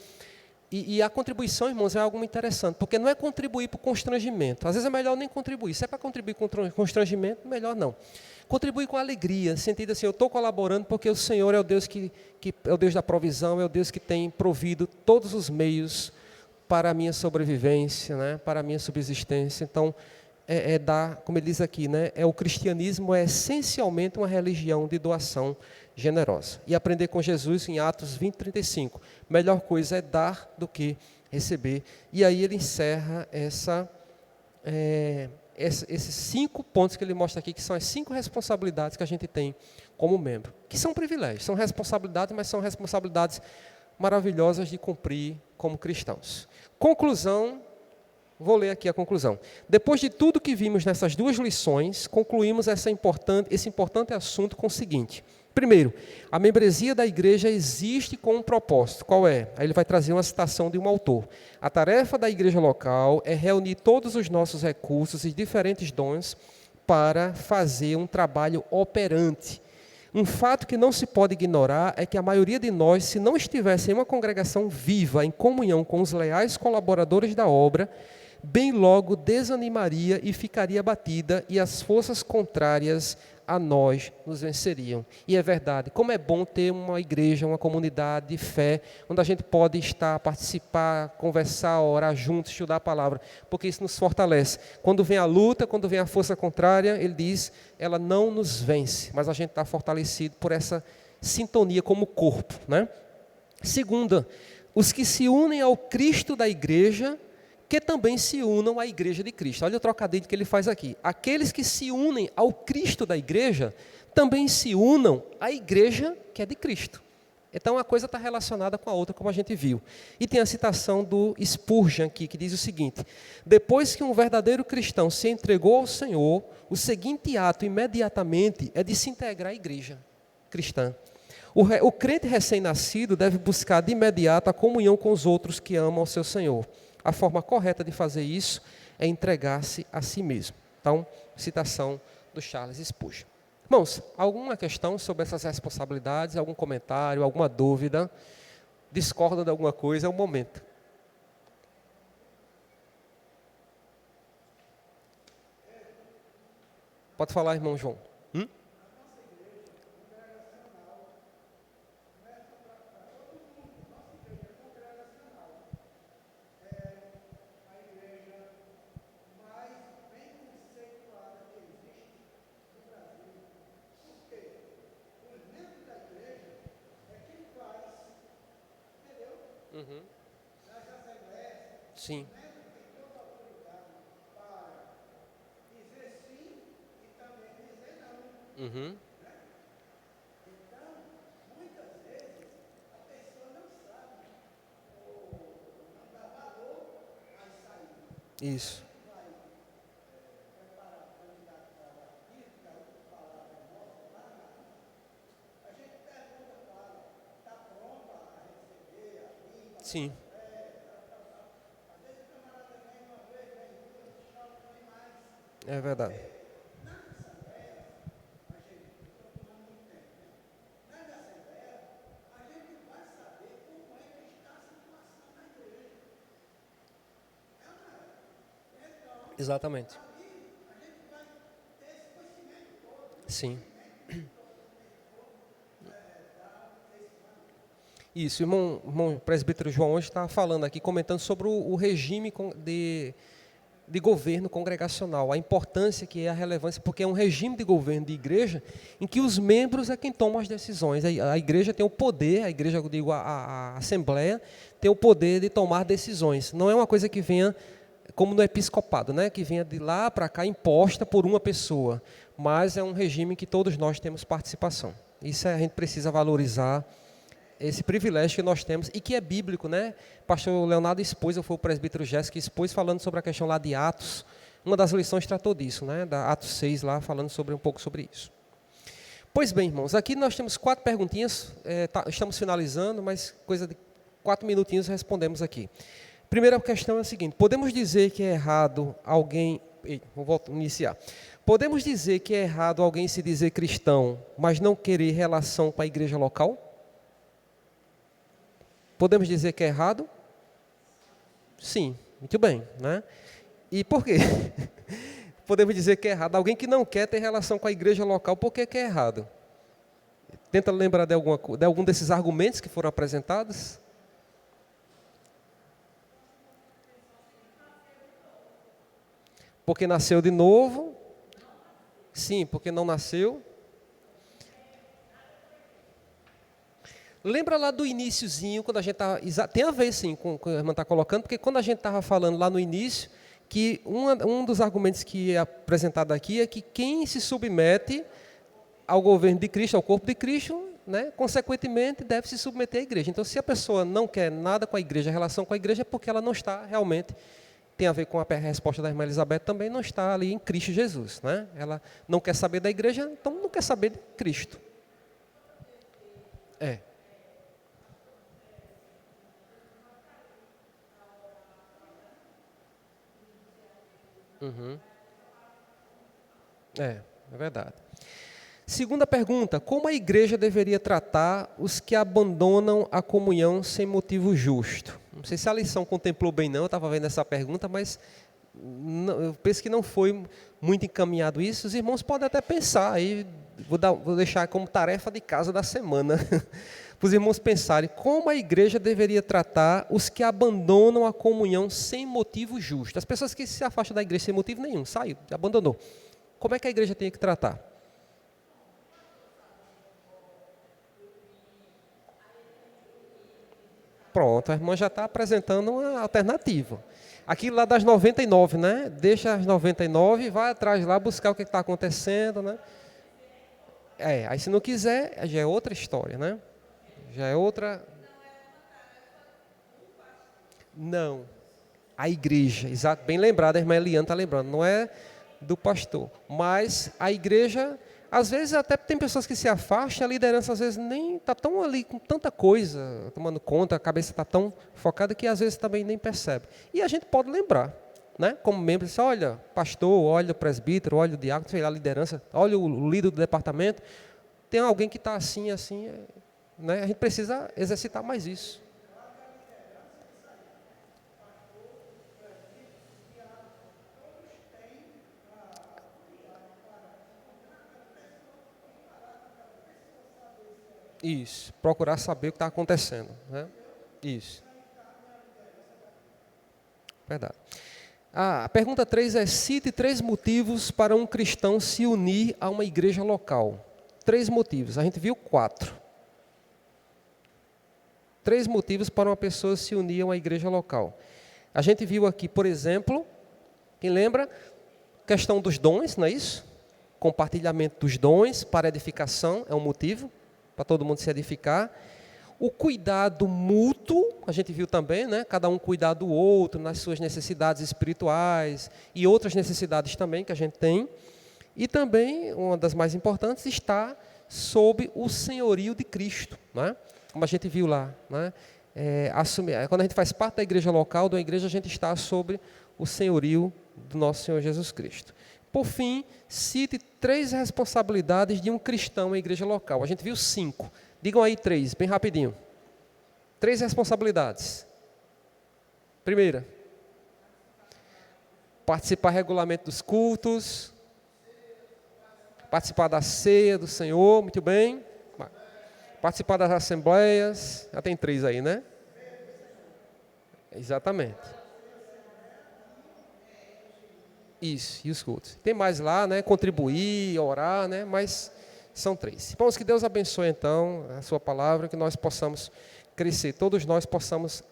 E a contribuição, irmãos, é algo interessante, porque não é contribuir por constrangimento. Às vezes é melhor nem contribuir. Se é para contribuir com constrangimento, melhor não. Contribuir com alegria, sentido assim, eu estou colaborando porque o Senhor é o Deus que é o Deus da provisão, é o Deus que tem provido todos os meios para a minha sobrevivência, né? Para a minha subsistência. Então, dar, como ele diz aqui, né? O cristianismo é essencialmente uma religião de doação generosa. E aprender com Jesus em Atos 20:35. Melhor coisa é dar do que receber. E aí ele encerra esses 5 pontos que ele mostra aqui, que são as 5 responsabilidades que a gente tem como membro. Que são privilégios, são responsabilidades, mas são responsabilidades maravilhosas de cumprir como cristãos. Conclusão, vou ler aqui a conclusão. Depois de tudo que vimos nessas 2 lições, concluímos esse importante assunto com o seguinte. Primeiro, a membresia da igreja existe com um propósito. Qual é? Aí ele vai trazer uma citação de um autor. A tarefa da igreja local é reunir todos os nossos recursos e diferentes dons para fazer um trabalho operante. Um fato que não se pode ignorar é que a maioria de nós, se não estivesse em uma congregação viva, em comunhão com os leais colaboradores da obra, bem logo desanimaria e ficaria abatida, e as forças contrárias a nós nos venceriam. E é verdade, como é bom ter uma igreja, uma comunidade de fé, onde a gente pode estar, participar, conversar, orar juntos, estudar a palavra, porque isso nos fortalece. Quando vem a luta, quando vem a força contrária, ele diz, ela não nos vence, mas a gente está fortalecido por essa sintonia como corpo, né? Segunda, os que se unem ao Cristo da igreja, que também se unam à igreja de Cristo. Olha o trocadilho que ele faz aqui. Aqueles que se unem ao Cristo da igreja, também se unam à igreja que é de Cristo. Então, a coisa está relacionada com a outra, como a gente viu. E tem a citação do Spurgeon aqui, que diz o seguinte: depois que um verdadeiro cristão se entregou ao Senhor, o seguinte ato imediatamente é de se integrar à igreja cristã. O crente recém-nascido deve buscar de imediato a comunhão com os outros que amam ao seu Senhor. A forma correta de fazer isso é entregar-se a si mesmo. Então, citação do Charles Spurgeon. Irmãos, alguma questão sobre essas responsabilidades, algum comentário, alguma dúvida? Discordam de alguma coisa? É o momento. Pode falar, irmão João. Sim. Uhum. Isso. Sim, é verdade. Exatamente. Sim. Isso, irmão presbítero João hoje está falando aqui, comentando sobre o regime de governo congregacional, a importância que é a relevância, porque é um regime de governo de igreja em que os membros é quem tomam as decisões. A igreja tem o poder, a igreja, eu digo, a assembleia, tem o poder de tomar decisões. Não é uma coisa que venha, como no episcopado, né, que venha de lá para cá imposta por uma pessoa, mas é um regime que todos nós temos participação. Isso a gente precisa valorizar, esse privilégio que nós temos e que é bíblico, né? Pastor Leonardo expôs, eu fui o presbítero Jéssica que expôs falando sobre a questão lá de Atos. Uma das lições tratou disso, né? Da Atos 6 lá, falando um pouco sobre isso. Pois bem, irmãos, aqui nós temos 4 perguntinhas, estamos finalizando, mas coisa de 4 minutinhos respondemos aqui. Primeira questão é a seguinte: podemos dizer que é errado alguém... Vou iniciar. Podemos dizer que é errado alguém se dizer cristão, mas não querer relação com a igreja local? Podemos dizer que é errado? Sim, muito bem, né? E por quê? Podemos dizer que é errado. Alguém que não quer ter relação com a igreja local, por que é errado? Tenta lembrar de algum desses argumentos que foram apresentados? Porque nasceu de novo? Sim, porque não nasceu. Lembra lá do iniciozinho, quando a gente estava... Tem a ver, sim, com o que a irmã está colocando, porque quando a gente estava falando lá no início, que um dos argumentos que é apresentado aqui é que quem se submete ao governo de Cristo, ao corpo de Cristo, né, consequentemente deve se submeter à igreja. Então, se a pessoa não quer nada com a igreja, relação com a igreja, é porque ela não está realmente... Tem a ver com a resposta da irmã Elizabeth também, não está ali em Cristo Jesus, né? Ela não quer saber da igreja, então não quer saber de Cristo. É. Uhum. É verdade. Segunda pergunta: como a igreja deveria tratar os que abandonam a comunhão sem motivo justo? Não sei se a lição contemplou bem não, eu estava vendo essa pergunta, mas eu penso que não foi muito encaminhado isso. Os irmãos podem até pensar, aí vou deixar como tarefa de casa da semana, para os irmãos pensarem como a igreja deveria tratar os que abandonam a comunhão sem motivo justo. As pessoas que se afastam da igreja sem motivo nenhum, saiu, abandonou. Como é que a igreja tem que tratar? Pronto, a irmã já está apresentando uma alternativa. Aquilo lá das 99, né? Deixa as 99 e vai atrás lá buscar o que está acontecendo, né? Aí se não quiser, já é outra história, né? Já é outra... Não. A igreja, exato, bem lembrado, a irmã Eliane está lembrando, não é do pastor. Mas a igreja, às vezes até tem pessoas que se afastam, a liderança às vezes nem está tão ali com tanta coisa, tomando conta, a cabeça está tão focada que às vezes também nem percebe. E a gente pode lembrar, né? Como membro, diz, olha, pastor, olha o presbítero, olha o diácono, sei lá, a liderança, olha o líder do departamento, tem alguém que está assim, assim, né? A gente precisa exercitar mais isso. Isso, procurar saber o que está acontecendo, né? Isso. Verdade. A pergunta 3 é: cite 3 motivos para um cristão se unir a uma igreja local. 3 motivos, a gente viu 4. 3 motivos para uma pessoa se unir a uma igreja local. A gente viu aqui, por exemplo, quem lembra? Questão dos dons, não é isso? Compartilhamento dos dons para edificação é um motivo, para todo mundo se edificar. O cuidado mútuo, a gente viu também, né? Cada um cuidar do outro nas suas necessidades espirituais e outras necessidades também que a gente tem. E também, uma das mais importantes, está sob o senhorio de Cristo, né? Como a gente viu lá, né? Quando a gente faz parte da igreja local, da igreja, a gente está sob o senhorio do nosso Senhor Jesus Cristo. Por fim, cite 3 responsabilidades de um cristão em igreja local. A gente viu 5. Digam aí 3, bem rapidinho. 3 responsabilidades. Primeira, participar regularmente dos cultos, participar da ceia do Senhor, muito bem. Participar das assembleias, já tem 3 aí, né? Exatamente. Isso, e os cultos. Tem mais lá, né? Contribuir, orar, né? Mas são 3. Irmãos, que Deus abençoe então a sua palavra, que nós possamos crescer, todos nós possamos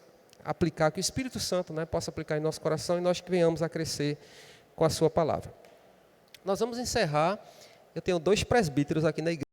aplicar, que o Espírito Santo, né, possa aplicar em nosso coração e nós que venhamos a crescer com a sua palavra. Nós vamos encerrar. Eu tenho 2 presbíteros aqui na igreja.